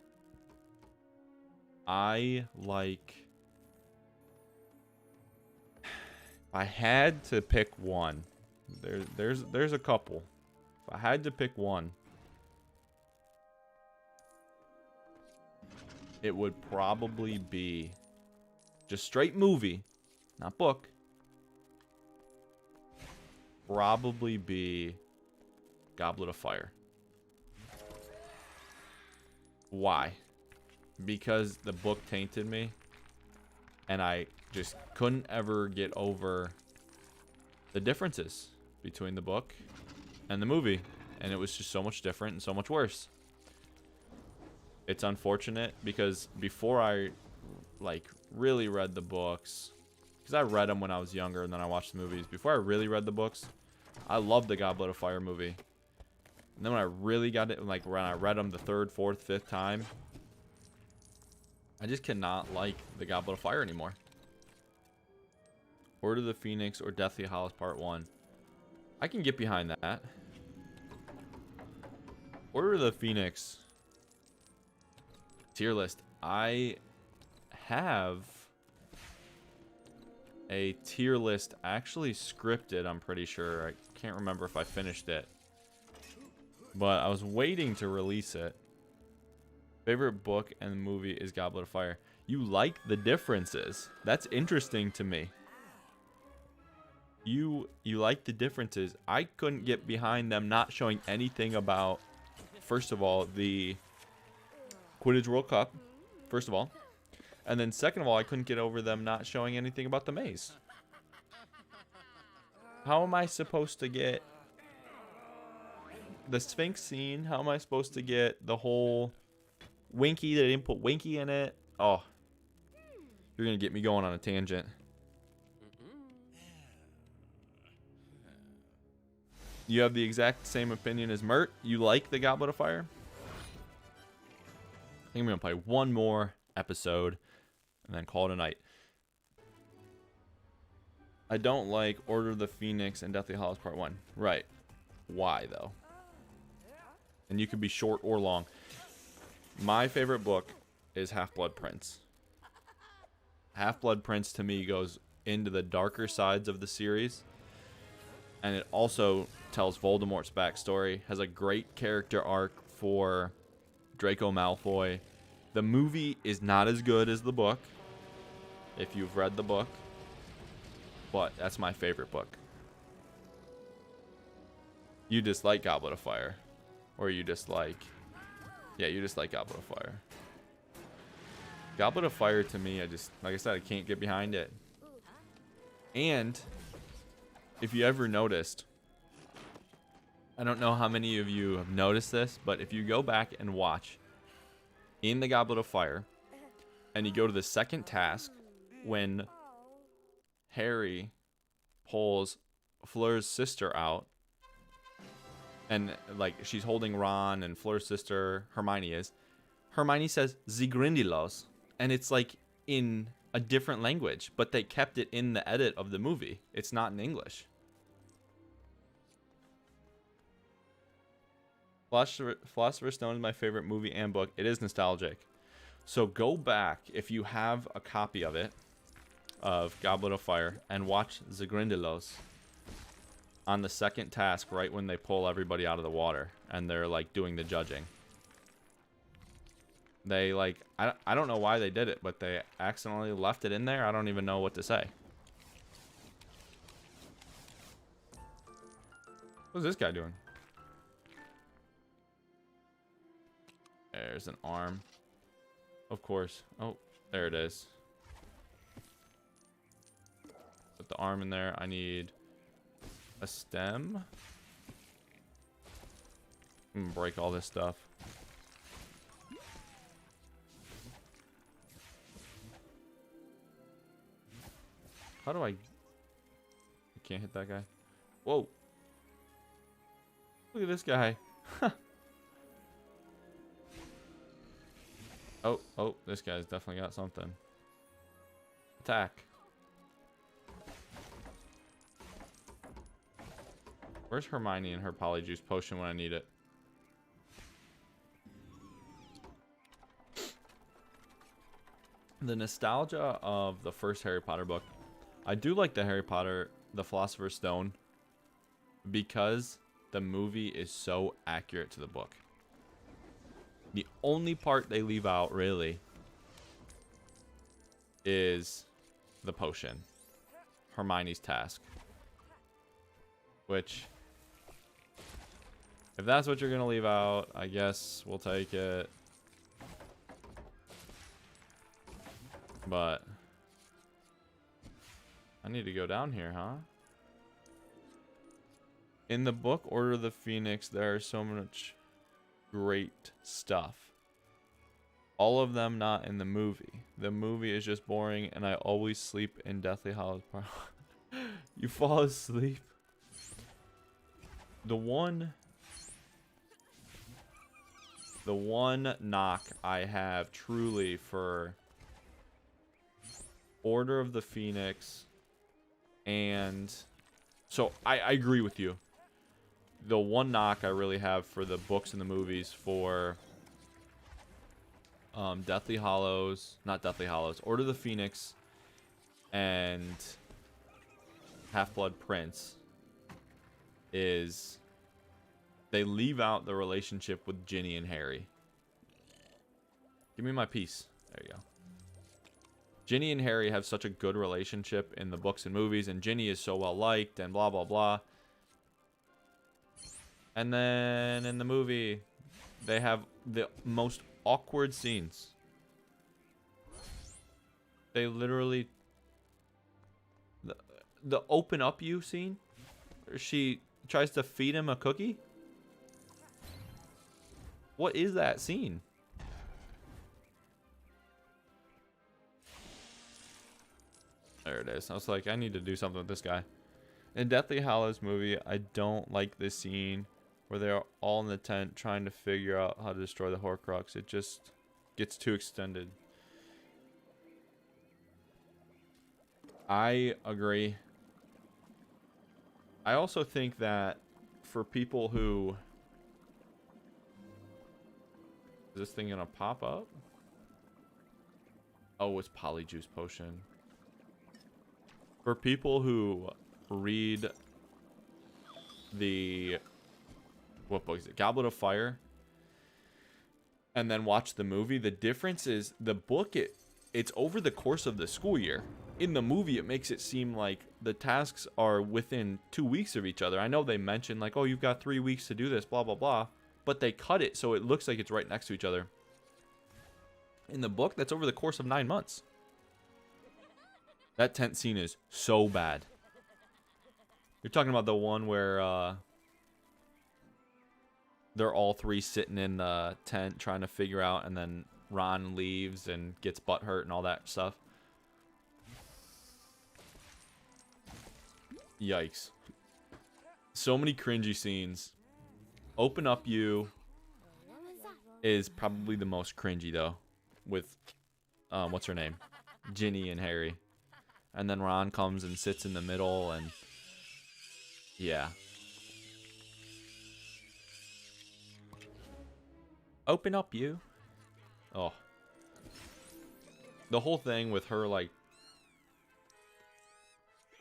I like... If I had to pick one, there's a couple. If I had to pick one, it would probably be just straight movie, not book. Probably be Goblet of Fire. Why? Because the book tainted me, and I just couldn't ever get over the differences between the book and the movie, and it was just so much different and so much worse. It's unfortunate because before I like really read the books, because I read them when I was younger and then I watched the movies. Before I really read the books, I loved the Goblet of Fire movie. And then when I really got it, like when I read them the third, fourth, fifth time, I just cannot like the Goblet of Fire anymore. Order of the Phoenix or Deathly Hallows Part 1. I can get behind that. Order of the Phoenix tier list. I have a tier list actually scripted, I'm pretty sure. I can't remember if I finished it, but I was waiting to release it. Favorite book and movie is Goblet of Fire. You like the differences. That's interesting to me. You like the differences. I couldn't get behind them not showing anything about, first of all, the Quidditch World Cup, first of all. And then second of all, I couldn't get over them not showing anything about the maze. How am I supposed to get the Sphinx scene? How am I supposed to get the whole Winky? They didn't put Winky in it. Oh, you're going to get me going on a tangent. You have the exact same opinion as Mert. You like the Goblet of Fire? I think I'm going to play one more episode and then call it a night. I don't like Order of the Phoenix and Deathly Hallows Part 1. Right. Why, though? And you could be short or long. My favorite book is Half-Blood Prince. Half-Blood Prince, to me, goes into the darker sides of the series. And it also tells Voldemort's backstory. Has a great character arc for Draco Malfoy. The movie is not as good as the book, if you've read the book, but that's my favorite book. You dislike Goblet of Fire, or you dislike, yeah, you dislike Goblet of Fire. Goblet of Fire, to me, I just, like I said, I can't get behind it. And if you ever noticed, I don't know how many of you have noticed this, but if you go back and watch in the Goblet of Fire, and you go to the second task, when Harry pulls Fleur's sister out, and like she's holding Ron, and Fleur's sister, Hermione says Zigrindylos, and it's like in a different language, but they kept it in the edit of the movie. It's not in English. Philosopher's Stone is my favorite movie and book. It is nostalgic. So go back, if you have a copy of it, of Goblet of Fire, and watch Zigrindylos on the second task, right when they pull everybody out of the water, and they're, like, doing the judging. They, like, I don't know why they did it, but they accidentally left it in there. I don't even know what to say. What's this guy doing? There's an arm. Of course. Oh, there it is. Put the arm in there. I need a stem. I'm gonna break all this stuff. How do I can't hit that guy. Whoa. Look at this guy. Oh, this guy's definitely got something. Attack. Where's Hermione and her Polyjuice potion when I need it? The nostalgia of the first Harry Potter book. I do like the Harry Potter, the Philosopher's Stone, because the movie is so accurate to the book. The only part they leave out, really, is the potion. Hermione's task. Which, if that's what you're going to leave out, I guess we'll take it. But I need to go down here, huh? In the book Order of the Phoenix, there is so much great stuff. All of them not in the movie. The movie is just boring, and I always sleep in Deathly Hallows. You fall asleep. The one knock I have truly for Order of the Phoenix, and so I agree with you. The one knock I really have for the books and the movies for Deathly Hallows, not Deathly Hallows, Order of the Phoenix and Half-Blood Prince is they leave out the relationship with Ginny and Harry. Give me my piece. There you go. Ginny and Harry have such a good relationship in the books and movies, and Ginny is so well liked and blah blah blah. And then in the movie, they have the most awkward scenes. They literally... The open up you scene, where she tries to feed him a cookie. What is that scene? There it is. I was like, I need to do something with this guy. In Deathly Hallows movie, I don't like this scene where they're all in the tent trying to figure out how to destroy the Horcrux. It just gets too extended. I agree. I also think that for people who... Is this thing gonna pop up? Oh, it's Polyjuice Potion. For people who read the... What book is it? Goblet of Fire. And then watch the movie. The difference is the book, it's over the course of the school year. In the movie, it makes it seem like the tasks are within 2 weeks of each other. I know they mention like, oh, you've got 3 weeks to do this, blah, blah, blah. But they cut it so it looks like it's right next to each other. In the book, that's over the course of 9 months. That tent scene is so bad. You're talking about the one where they're all three sitting in the tent trying to figure out, and then Ron leaves and gets butthurt and all that stuff. Yikes. So many cringy scenes. Open Up You is probably the most cringy, though. With, what's her name? Ginny and Harry. And then Ron comes and sits in the middle, and... Yeah. Open Up You. Oh. The whole thing with her, like...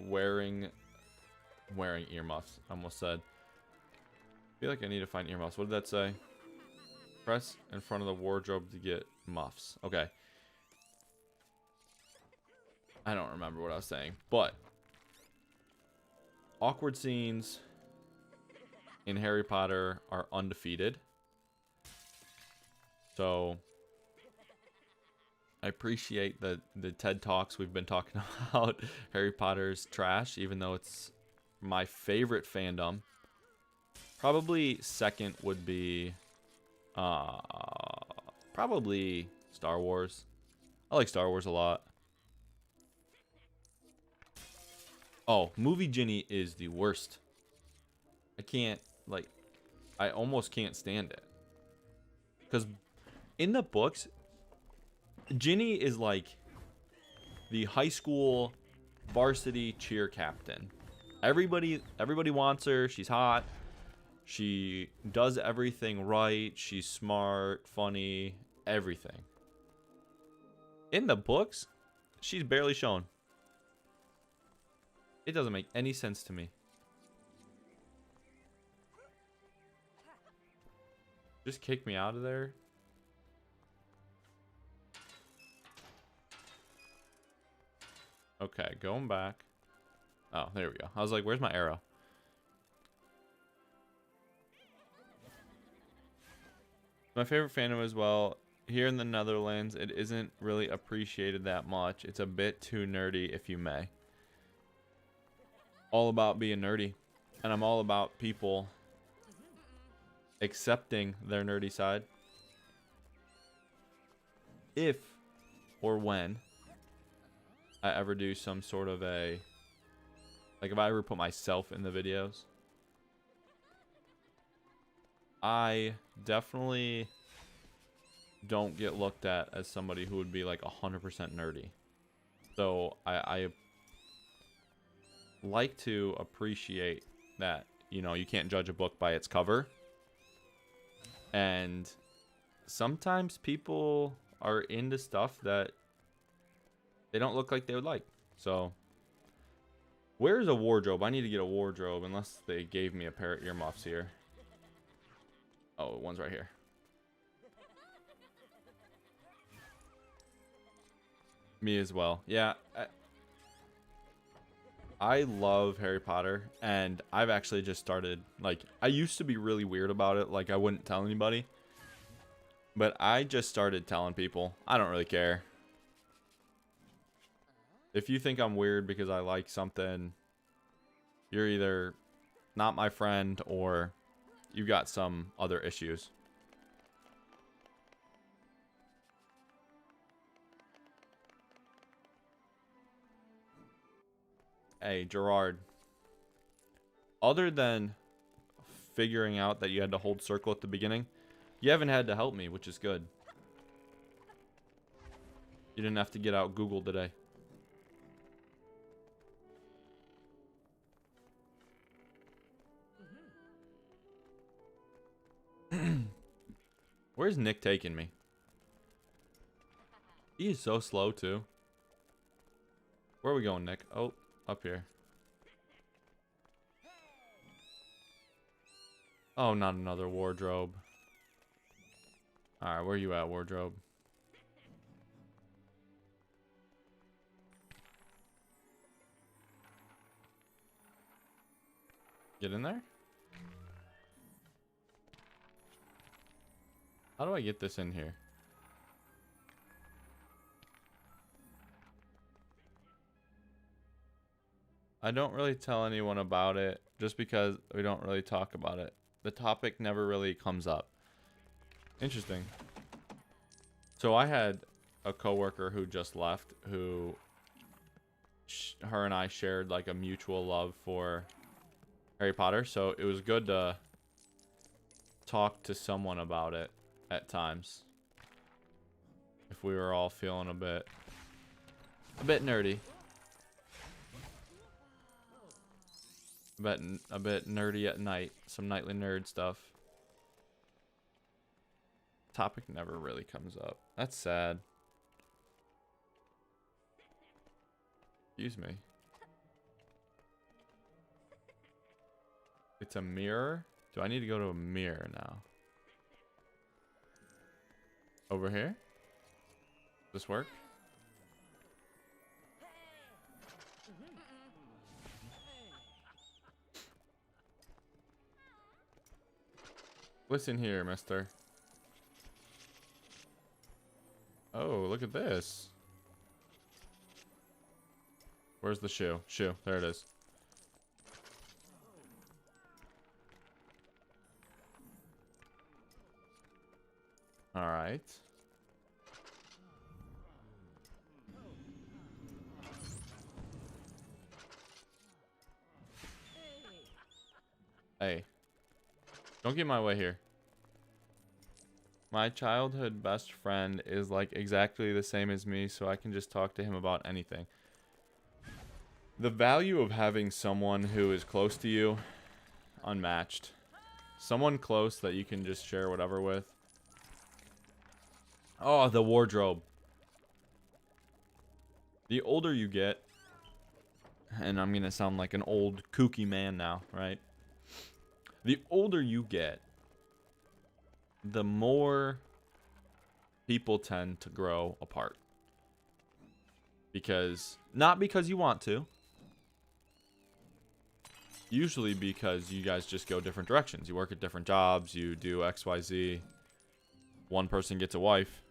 Wearing earmuffs. I almost said. I feel like I need to find earmuffs. What did that say? Press in front of the wardrobe to get muffs. Okay. I don't remember what I was saying, but awkward scenes in Harry Potter are undefeated. So I appreciate the TED Talks we've been talking about Harry Potter's trash, even though it's my favorite fandom. Probably second would be probably Star Wars. I like Star Wars a lot. Oh, movie Ginny is the worst. I can't, like, I almost can't stand it. Because in the books, Ginny is like the high school varsity cheer captain. Everybody wants her. She's hot. She does everything right. She's smart, funny, everything. In the books, she's barely shown. It doesn't make any sense to me. Just kick me out of there. Okay, going back. Oh, there we go. I was like, where's my arrow? My favorite fandom as well. Here in the Netherlands, it isn't really appreciated that much. It's a bit too nerdy, if you may. All about being nerdy. And I'm all about people accepting their nerdy side. If or when I ever do some sort of a... Like, if I ever put myself in the videos, I definitely don't get looked at as somebody who would be like 100% nerdy. So I like to appreciate that, you know, you can't judge a book by its cover. And sometimes people are into stuff that they don't look like they would like. So where's a wardrobe? I need to get a wardrobe unless they gave me a pair of earmuffs here. Oh, one's right here. Me as well. Yeah. I love Harry Potter, and I've actually just started, like, I used to be really weird about it, like I wouldn't tell anybody, but I just started telling people. I don't really care. If you think I'm weird because I like something, you're either not my friend or you've got some other issues. Hey, Gerard. Other than figuring out that you had to hold circle at the beginning, you haven't had to help me, which is good. You didn't have to get out Google today. Where's Nick taking me? He is so slow, too. Where are we going, Nick? Oh, up here. Oh, not another wardrobe. Alright, where you at, wardrobe? Get in there? How do I get this in here? I don't really tell anyone about it just because we don't really talk about it. The topic never really comes up. Interesting. So I had a coworker who just left who her and I shared like a mutual love for Harry Potter, so it was good to talk to someone about it at times if we were all feeling a bit nerdy. A bit nerdy at night. Some nightly nerd stuff. Topic never really comes up. That's sad. Excuse me. It's a mirror? Do I need to go to a mirror now? Over here? Does this work? Listen here, mister. Oh, look at this. Where's the shoe? Shoe. There it is. Alright. Hey. Don't get in my way here. My childhood best friend is like exactly the same as me, so I can just talk to him about anything. The value of having someone who is close to you, unmatched. Someone close that you can just share whatever with. Oh, the wardrobe. The older you get, and I'm going to sound like an old kooky man now, right? The older you get, the more people tend to grow apart. Because, not because you want to. Usually because you guys just go different directions. You work at different jobs. You do XYZ. One person gets a wife.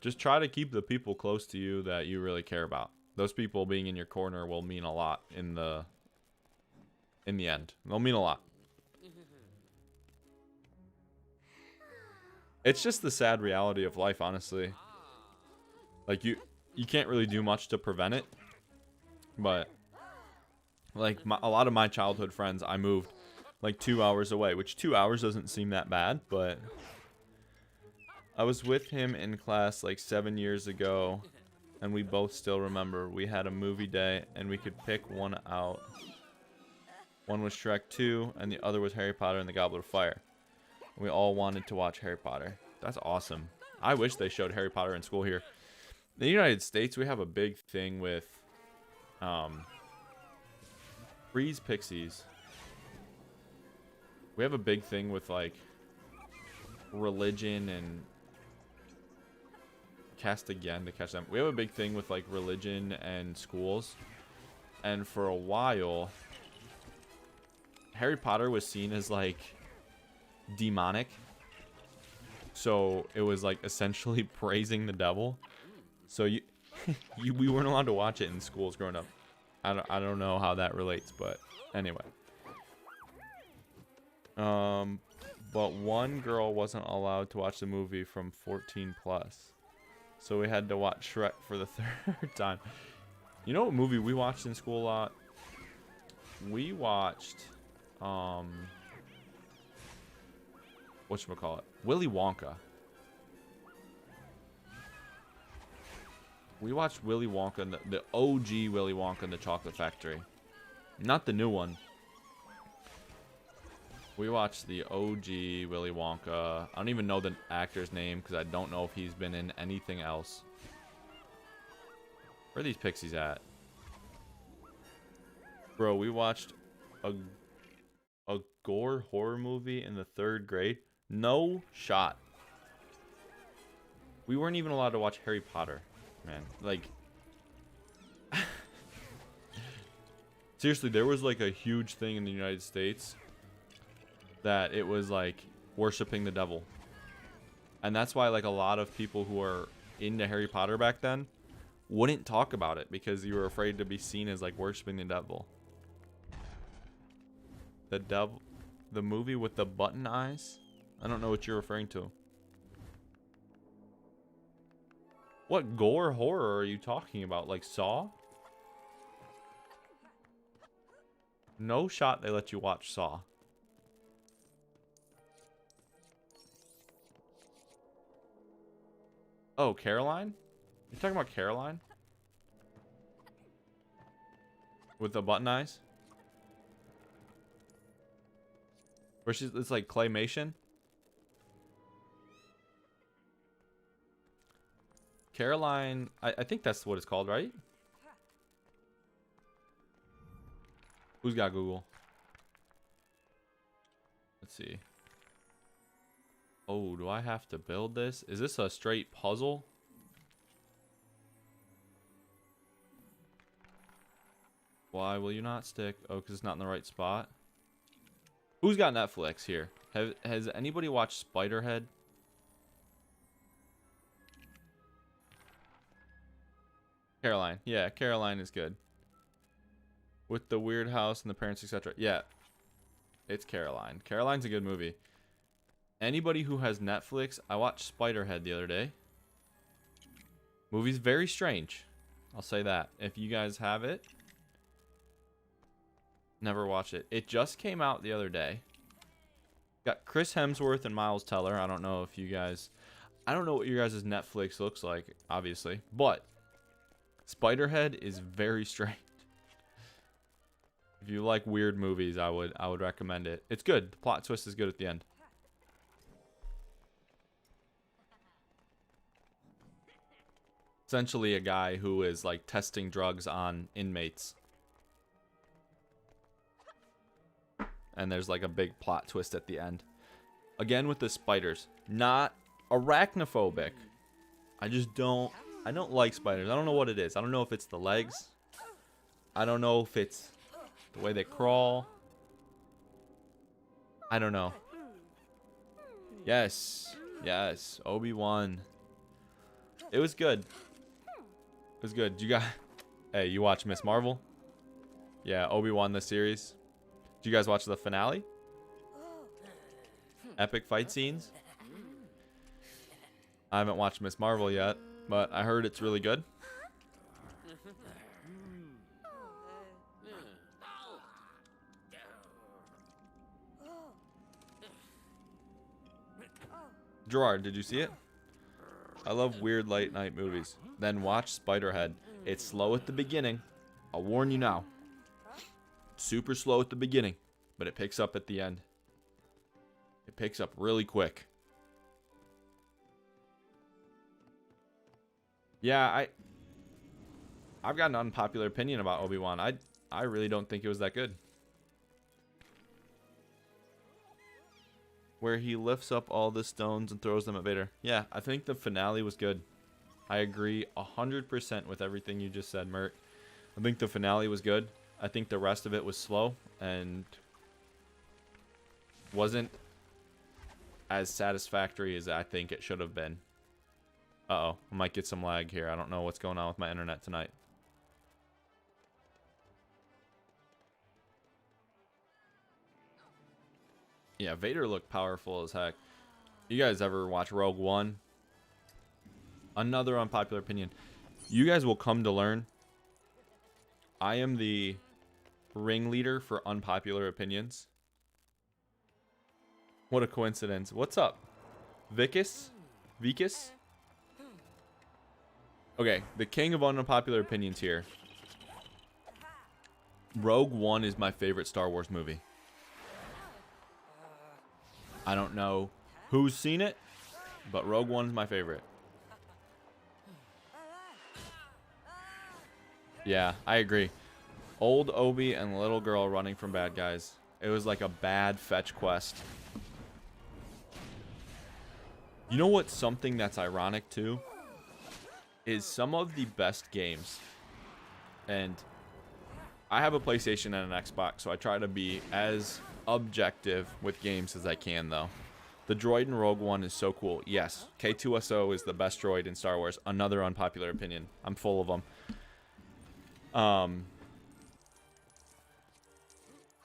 Just try to keep the people close to you that you really care about. Those people being in your corner will mean a lot in the end. They'll mean a lot. It's just the sad reality of life, honestly. Like, you can't really do much to prevent it. But, like, a lot of my childhood friends, I moved, like, 2 hours away. Which 2 hours doesn't seem that bad, but I was with him in class, like, 7 years ago. And we both still remember we had a movie day, and we could pick one out. One was Shrek 2, and the other was Harry Potter and the Goblet of Fire. We all wanted to watch Harry Potter. That's awesome. I wish they showed Harry Potter in school here. In the United States, we have a big thing with Freeze Pixies. We have a big thing with, like, religion and Cast Again to catch them. We have a big thing with, like, religion and schools. And for a while, Harry Potter was seen as, like, demonic. So it was, like, essentially praising the devil. So we weren't allowed to watch it in schools growing up. I don't know how that relates, but anyway. But one girl wasn't allowed to watch the movie from 14 plus. So we had to watch Shrek for the third time. You know what movie we watched in school a lot? We watched whatchamacallit? Willy Wonka. We watched Willy Wonka, the OG Willy Wonka and the Chocolate Factory. Not the new one. We watched the OG Willy Wonka. I don't even know the actor's name because I don't know if he's been in anything else. Where are these pixies at? Bro, we watched a gore horror movie in the 3rd grade. No shot. We weren't even allowed to watch Harry Potter, man. Like, seriously, there was like a huge thing in the United States that it was like worshiping the devil. And that's why, like, a lot of people who are into Harry Potter back then wouldn't talk about it because you were afraid to be seen as like worshiping the devil. The devil, the movie with the button eyes? I don't know what you're referring to. What gore horror are you talking about? Like Saw? No shot they let you watch Saw. Oh, Caroline? You're talking about Caroline? With the button eyes? Where it's like claymation? Caroline, I think that's what it's called, right? Who's got Google? Let's see. Oh, do I have to build this? Is this a straight puzzle? Why will you not stick? Oh, because it's not in the right spot. Who's got Netflix here? Has anybody watched Spiderhead? Caroline. Yeah, Caroline is good. With the weird house and the parents, etc. Yeah. It's Caroline. Caroline's a good movie. Anybody who has Netflix, I watched Spiderhead the other day. Movie's very strange. I'll say that. If you guys have it, never watch it. It just came out the other day. Got Chris Hemsworth and Miles Teller. I don't know if you guys... I don't know what your guys' Netflix looks like, obviously. But Spiderhead is very strange. If you like weird movies, I would recommend it. It's good. The plot twist is good at the end. Essentially a guy who is like testing drugs on inmates. And there's like a big plot twist at the end. Again with the spiders. Not arachnophobic. I just don't I don't like spiders. I don't know what it is. I don't know if it's the legs. I don't know if it's the way they crawl. I don't know. Yes. Yes. Obi-Wan. It was good. It was good. You got... Hey, you watch Miss Marvel? Yeah, Obi-Wan the series. Did you guys watch the finale? Epic fight scenes? I haven't watched Miss Marvel yet, but I heard it's really good. Gerard, did you see it? I love weird late night movies. Then watch Spiderhead. It's slow at the beginning. I'll warn you now. Super slow at the beginning, but it picks up at the end. It picks up really quick. Yeah, I've got an unpopular opinion about Obi-Wan. I really don't think it was that good. Where he lifts up all the stones and throws them at Vader. Yeah, I think the finale was good. I agree 100% with everything you just said, Mert. I think the finale was good. I think the rest of it was slow and wasn't as satisfactory as I think it should have been. Uh-oh, I might get some lag here. I don't know what's going on with my internet tonight. Yeah, Vader looked powerful as heck. You guys ever watch Rogue One? Another unpopular opinion. You guys will come to learn I am the ringleader for unpopular opinions. What a coincidence. What's up? Vicus? Vicus? Okay, the king of unpopular opinions here. Rogue One is my favorite Star Wars movie. I don't know who's seen it, but Rogue One is my favorite. Yeah, I agree. Old Obi and the little girl running from bad guys. It was like a bad fetch quest. You know what's something that's ironic too? Is some of the best games. And I have a PlayStation and an Xbox, so I try to be as objective with games as I can, though. The droid in Rogue One is so cool. Yes, K2SO is the best droid in Star Wars. Another unpopular opinion. I'm full of them.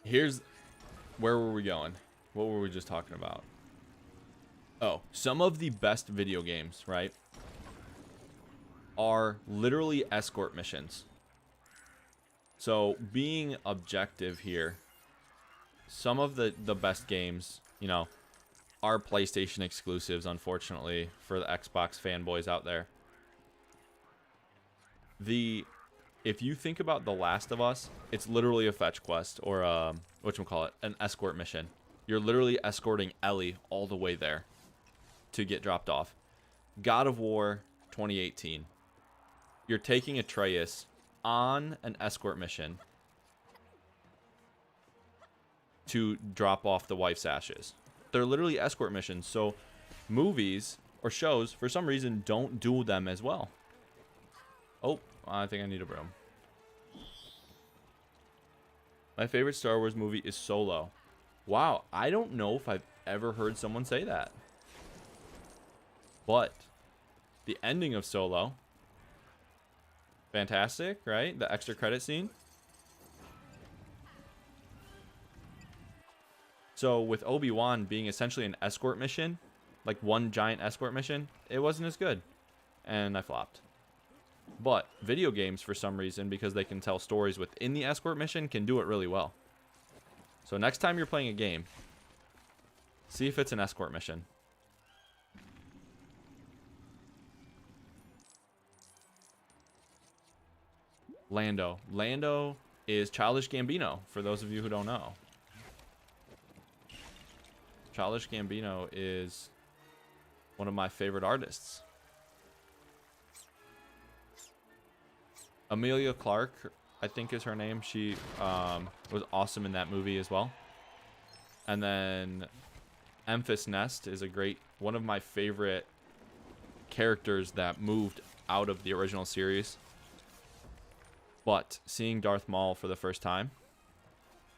Here's... Where were we going? What were we just talking about? Oh, some of the best video games, right, are literally escort missions. So, being objective here, some of the best games, you know, are PlayStation exclusives, unfortunately, for the Xbox fanboys out there. If you think about The Last of Us, it's literally a fetch quest, or whatchamacallit, an escort mission. You're literally escorting Ellie all the way there to get dropped off. God of War 2018. You're taking Atreus on an escort mission to drop off the wife's ashes. They're literally escort missions. So movies or shows, for some reason, don't do them as well. Oh, I think I need a broom. My favorite Star Wars movie is Solo. Wow, I don't know if I've ever heard someone say that. But the ending of Solo, fantastic, right? The extra credit scene. So with Obi-Wan being essentially an escort mission, like one giant escort mission, it wasn't as good. And I flopped. But video games, for some reason, because they can tell stories within the escort mission, can do it really well. So next time you're playing a game, see if it's an escort mission. Lando. Lando is Childish Gambino, for those of you who don't know. Childish Gambino is one of my favorite artists. Emilia Clarke, I think is her name. She was awesome in that movie as well. And then Memphis Nest is one of my favorite characters that moved out of the original series. But seeing Darth Maul for the first time,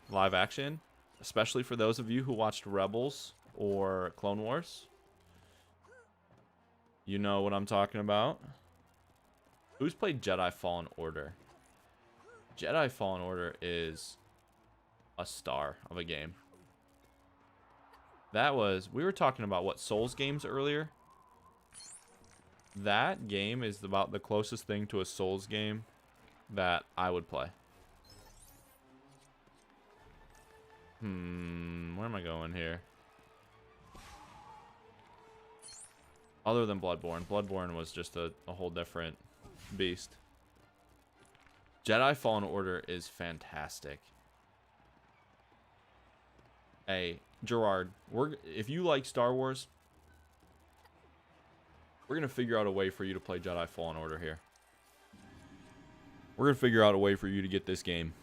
live action, especially for those of you who watched Rebels or Clone Wars, you know what I'm talking about. Who's played Jedi Fallen Order? Jedi Fallen Order is a star of a game. That was, we were talking about what, Souls games earlier? That game is about the closest thing to a Souls game that I would play. Where am I going here? Other than Bloodborne. Bloodborne was just a whole different beast. Jedi Fallen Order is fantastic. Hey, Gerard, if you like Star Wars, we're going to figure out a way for you to play Jedi Fallen Order here. We're going to figure out a way for you to get this game.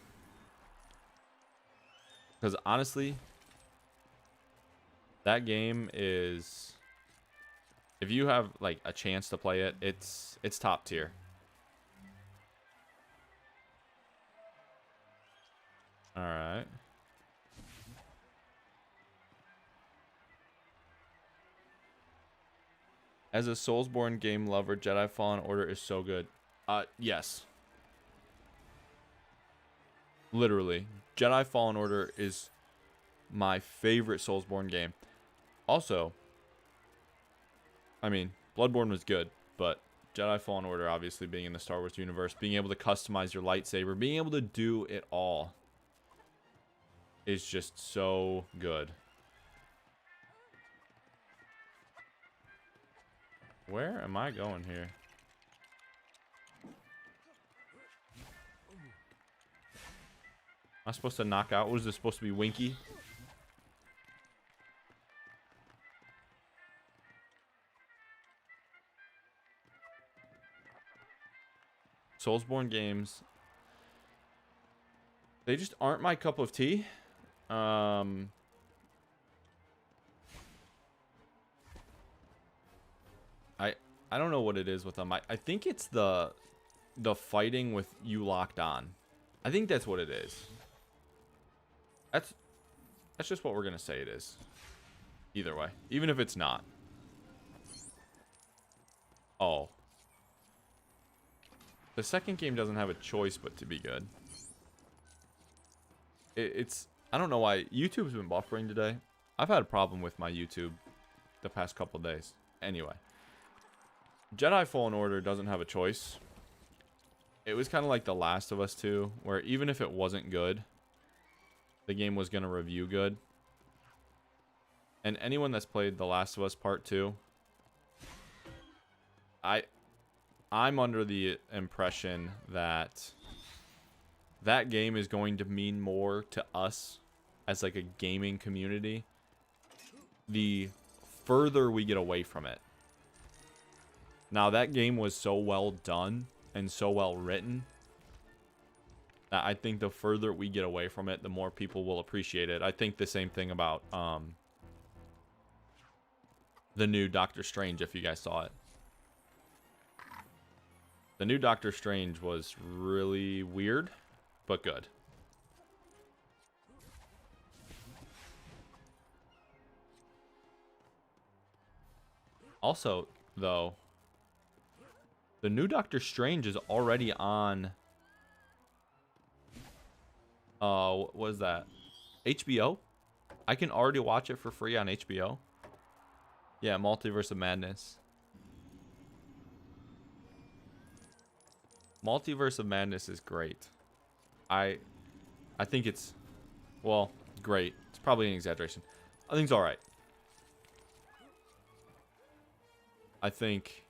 Because honestly, that game is, if you have like a chance to play it, it's top tier. All right. As a Soulsborne game lover, Jedi Fallen Order is so good. Yes. Literally. Jedi Fallen Order is my favorite Soulsborne game. Also, I mean, Bloodborne was good, but Jedi Fallen Order, obviously being in the Star Wars universe, being able to customize your lightsaber, being able to do it all is just so good. Where am I going here? Am I supposed to knock out? What is this supposed to be, Winky? Soulsborne games, they just aren't my cup of tea. I don't know what it is with them. I think it's the fighting with you locked on. I think that's what it is. That's just what we're gonna say it is. Either way, even if it's not. Oh. The second game doesn't have a choice but to be good. It's, I don't know why YouTube's been buffering today. I've had a problem with my YouTube the past couple days. Anyway, Jedi Fallen Order doesn't have a choice. It was kind of like The Last of Us 2, where even if it wasn't good, the game was going to review good. And anyone that's played The Last of Us Part 2, I'm under the impression that that game is going to mean more to us as like a gaming community the further we get away from it. Now, that game was so well done and so well written that I think the further we get away from it, the more people will appreciate it. I think the same thing about the new Doctor Strange, if you guys saw it. The new Doctor Strange was really weird, but good. Also, though, the new Doctor Strange is already on, what was that? HBO? I can already watch it for free on HBO. Yeah, Multiverse of Madness. Multiverse of Madness is great. I think it's, well, great. It's probably an exaggeration. I think it's alright. I think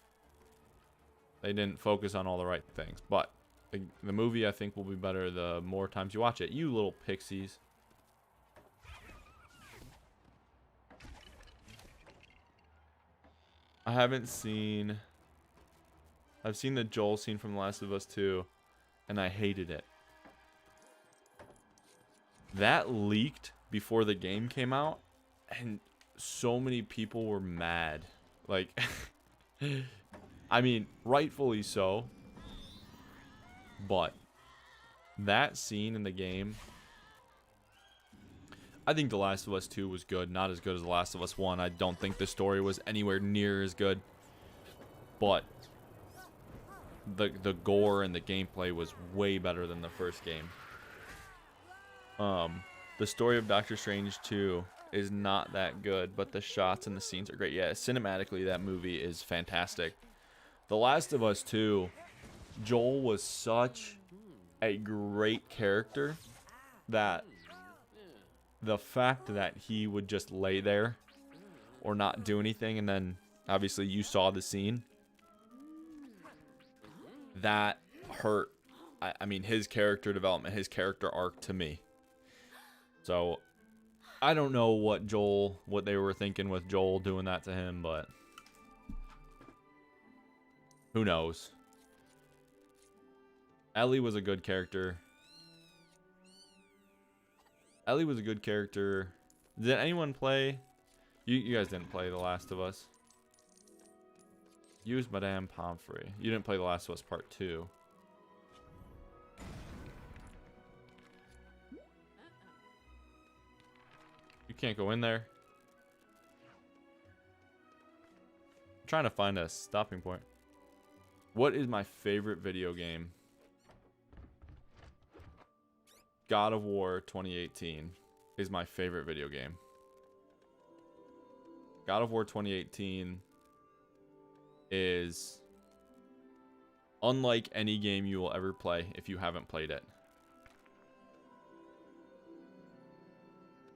they didn't focus on all the right things. But the movie, I think, will be better the more times you watch it. You little pixies. I haven't seen... I've seen the Joel scene from The Last of Us 2, and I hated it. That leaked before the game came out, and so many people were mad. Like, I mean, rightfully so. But that scene in the game, I think The Last of Us 2 was good. Not as good as The Last of Us 1. I don't think the story was anywhere near as good. But the gore and the gameplay was way better than the first game. The story of Doctor Strange 2 is not that good, but the shots and the scenes are great. Yeah, cinematically, that movie is fantastic. The Last of Us 2, Joel was such a great character that the fact that he would just lay there or not do anything, and then obviously you saw the scene, that hurt. I mean, his character development, his character arc to me. So I don't know what they were thinking with Joel doing that to him, but who knows. Ellie was a good character. Ellie was a good character. Did anyone play? You guys didn't play The Last of Us. Use Madame Pomfrey. You didn't play The Last of Us Part 2. You can't go in there. I'm trying to find a stopping point. What is my favorite video game? God of War 2018 is my favorite video game. God of War 2018 is unlike any game you will ever play if you haven't played it.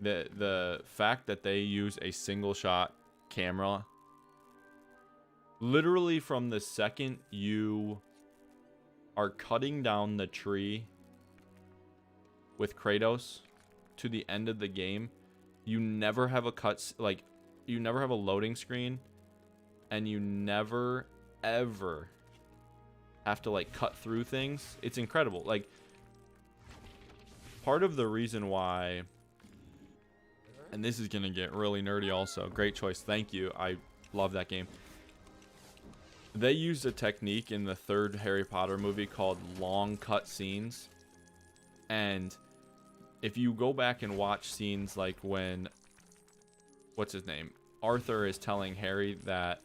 The fact that they use a single shot camera, literally from the second you are cutting down the tree with Kratos to the end of the game, you never have a you never have a loading screen, and you never ever have to like cut through things. It's incredible. Like, part of the reason why, and this is gonna get really nerdy also, great choice, thank you, I love that game. They used a technique in the third Harry Potter movie called long cut scenes. And if you go back and watch scenes like when, what's his name, Arthur is telling Harry that,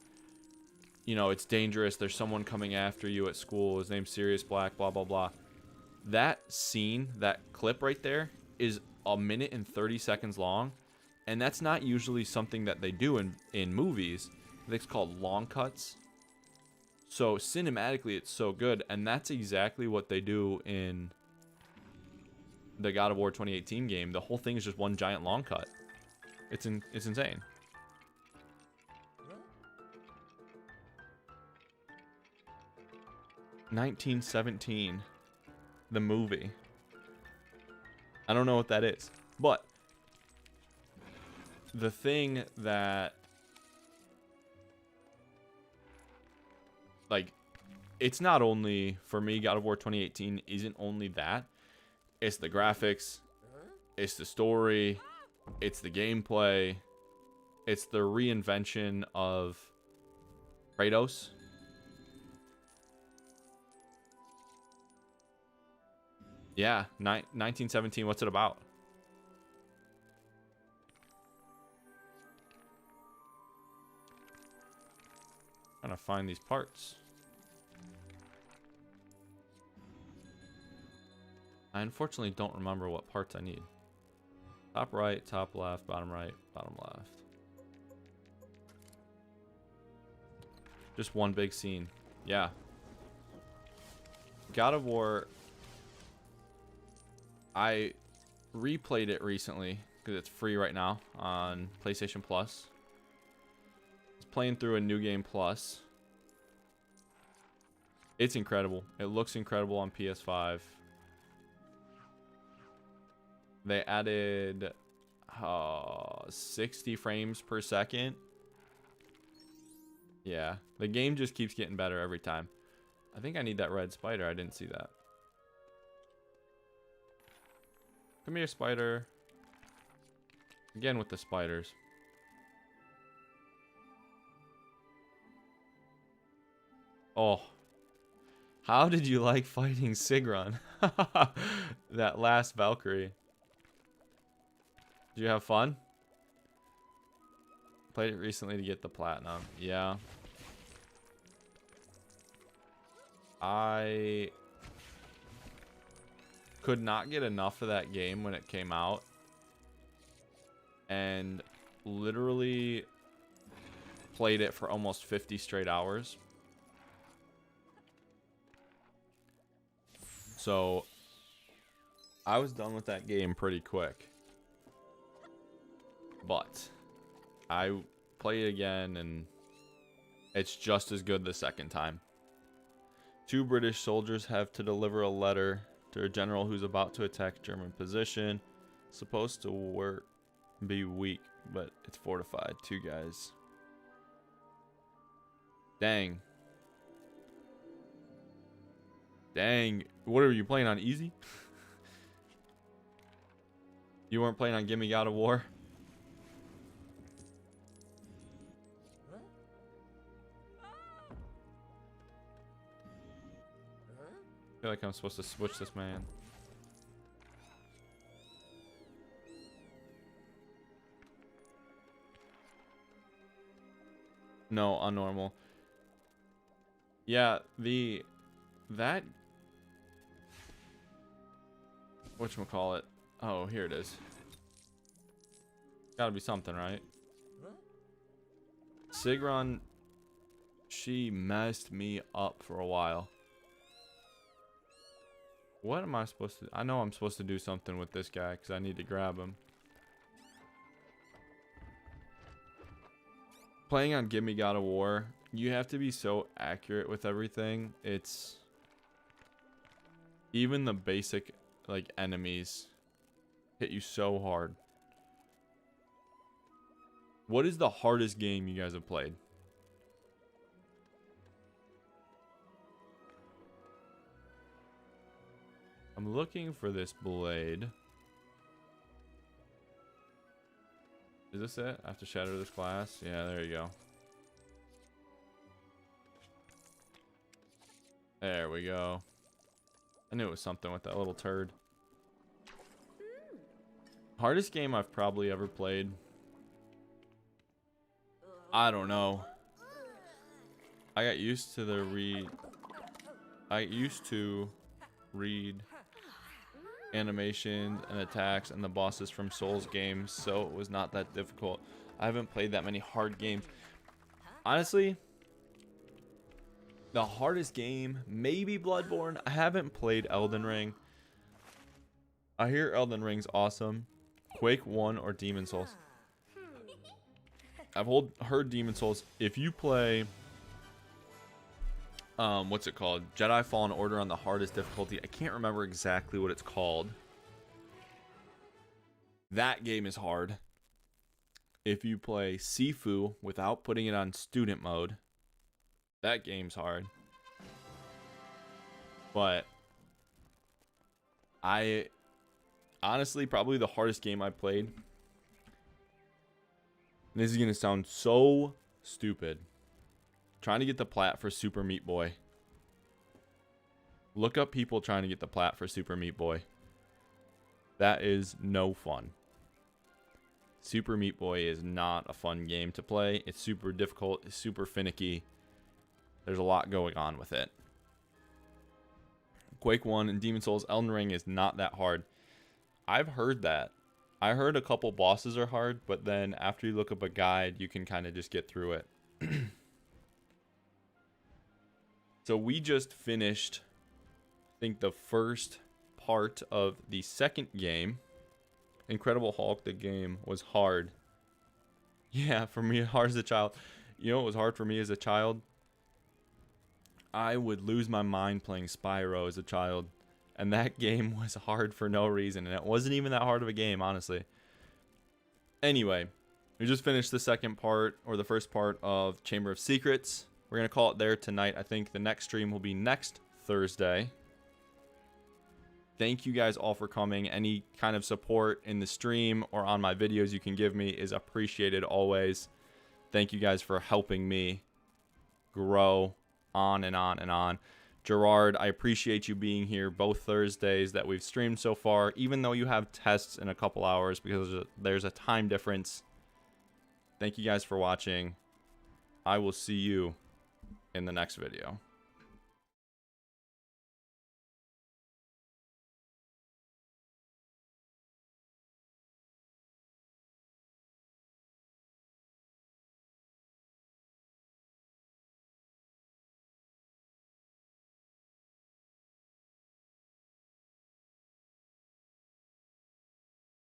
you know, it's dangerous, there's someone coming after you at school, his name's Sirius Black, blah blah blah. That scene, that clip right there, is 1 minute and 30 seconds long, and that's not usually something that they do in movies. It's called long cuts. So cinematically it's so good, and that's exactly what they do in the God of War 2018 game. The whole thing is just one giant long cut. It's insane. "1917, the movie." I don't know what that is, but the thing that, like, it's not only, for me, God of War 2018 isn't only that. It's the graphics, it's the story, it's the gameplay, it's the reinvention of Kratos. Yeah, 1917, what's it about? Trying to find these parts. I unfortunately don't remember what parts I need. Top right, top left, bottom right, bottom left. Just one big scene. Yeah. God of War, I replayed it recently because it's free right now on PlayStation Plus. It's playing through a New Game Plus. It's incredible. It looks incredible on PS5. They added 60 frames per second. Yeah, the game just keeps getting better every time. I think I need that red spider. I didn't see that. Come here, spider. Again with the spiders. Oh. How did you like fighting Sigrun? That last Valkyrie. Did you have fun? Played it recently to get the platinum. Yeah. I could not get enough of that game when it came out. And literally played it for almost 50 straight hours. So I was done with that game pretty quick. But I play it again and it's just as good the second time. 2 British soldiers have to deliver a letter to a general who's about to attack German position. Supposed to be weak, but it's fortified. 2 guys. Dang. Dang. What are you playing on easy? You weren't playing on Gimme God of War? I feel like I'm supposed to switch this man. No, unnormal. Yeah, that whatchamacallit? Oh, here it is. Gotta be something, right? Sigrun, she messed me up for a while. What am I supposed to... I know I'm supposed to do something with this guy because I need to grab him. Playing on Gimme God of War, you have to be so accurate with everything. It's... Even the basic, like, enemies hit you so hard. What is the hardest game you guys have played? I'm looking for this blade. Is this it? I have to shatter this glass? Yeah, there you go. There we go. I knew it was something with that little turd. Hardest game I've probably ever played. I don't know. I got used to the read animations and attacks and the bosses from Souls games, so it was not that difficult. I haven't played that many hard games. Honestly, the hardest game, maybe Bloodborne. I haven't played Elden Ring. I hear Elden Ring's awesome. Quake 1 or Demon Souls. I've heard Demon Souls. If you play what's it called? Jedi Fallen Order on the hardest difficulty. I can't remember exactly what it's called. That game is hard. If you play Sifu without putting it on student mode, that game's hard. But I honestly, probably the hardest game I played. And this is going to sound so stupid. Trying to get the plat for Super Meat Boy. Look up people trying to get the plat for Super Meat Boy. That is no fun. Super Meat Boy is not a fun game to play. It's super difficult. It's super finicky. There's a lot going on with it. Quake 1 and Demon Souls, Elden Ring is not that hard. I've heard that. I heard a couple bosses are hard, but then after you look up a guide, you can kind of just get through it. So we just finished, I think, the first part of the second game. Incredible Hulk, the game, was hard. Yeah, for me, hard as a child. You know what was hard for me as a child? I would lose my mind playing Spyro as a child. And that game was hard for no reason. And it wasn't even that hard of a game, honestly. Anyway, we just finished the second part, or the first part of Chamber of Secrets. We're going to call it there tonight. I think the next stream will be next Thursday. Thank you guys all for coming. Any kind of support in the stream or on my videos you can give me is appreciated always. Thank you guys for helping me grow on and on and on. Gerard, I appreciate you being here both Thursdays that we've streamed so far, even though you have tests in a couple hours because there's a time difference. Thank you guys for watching. I will see you in the next video.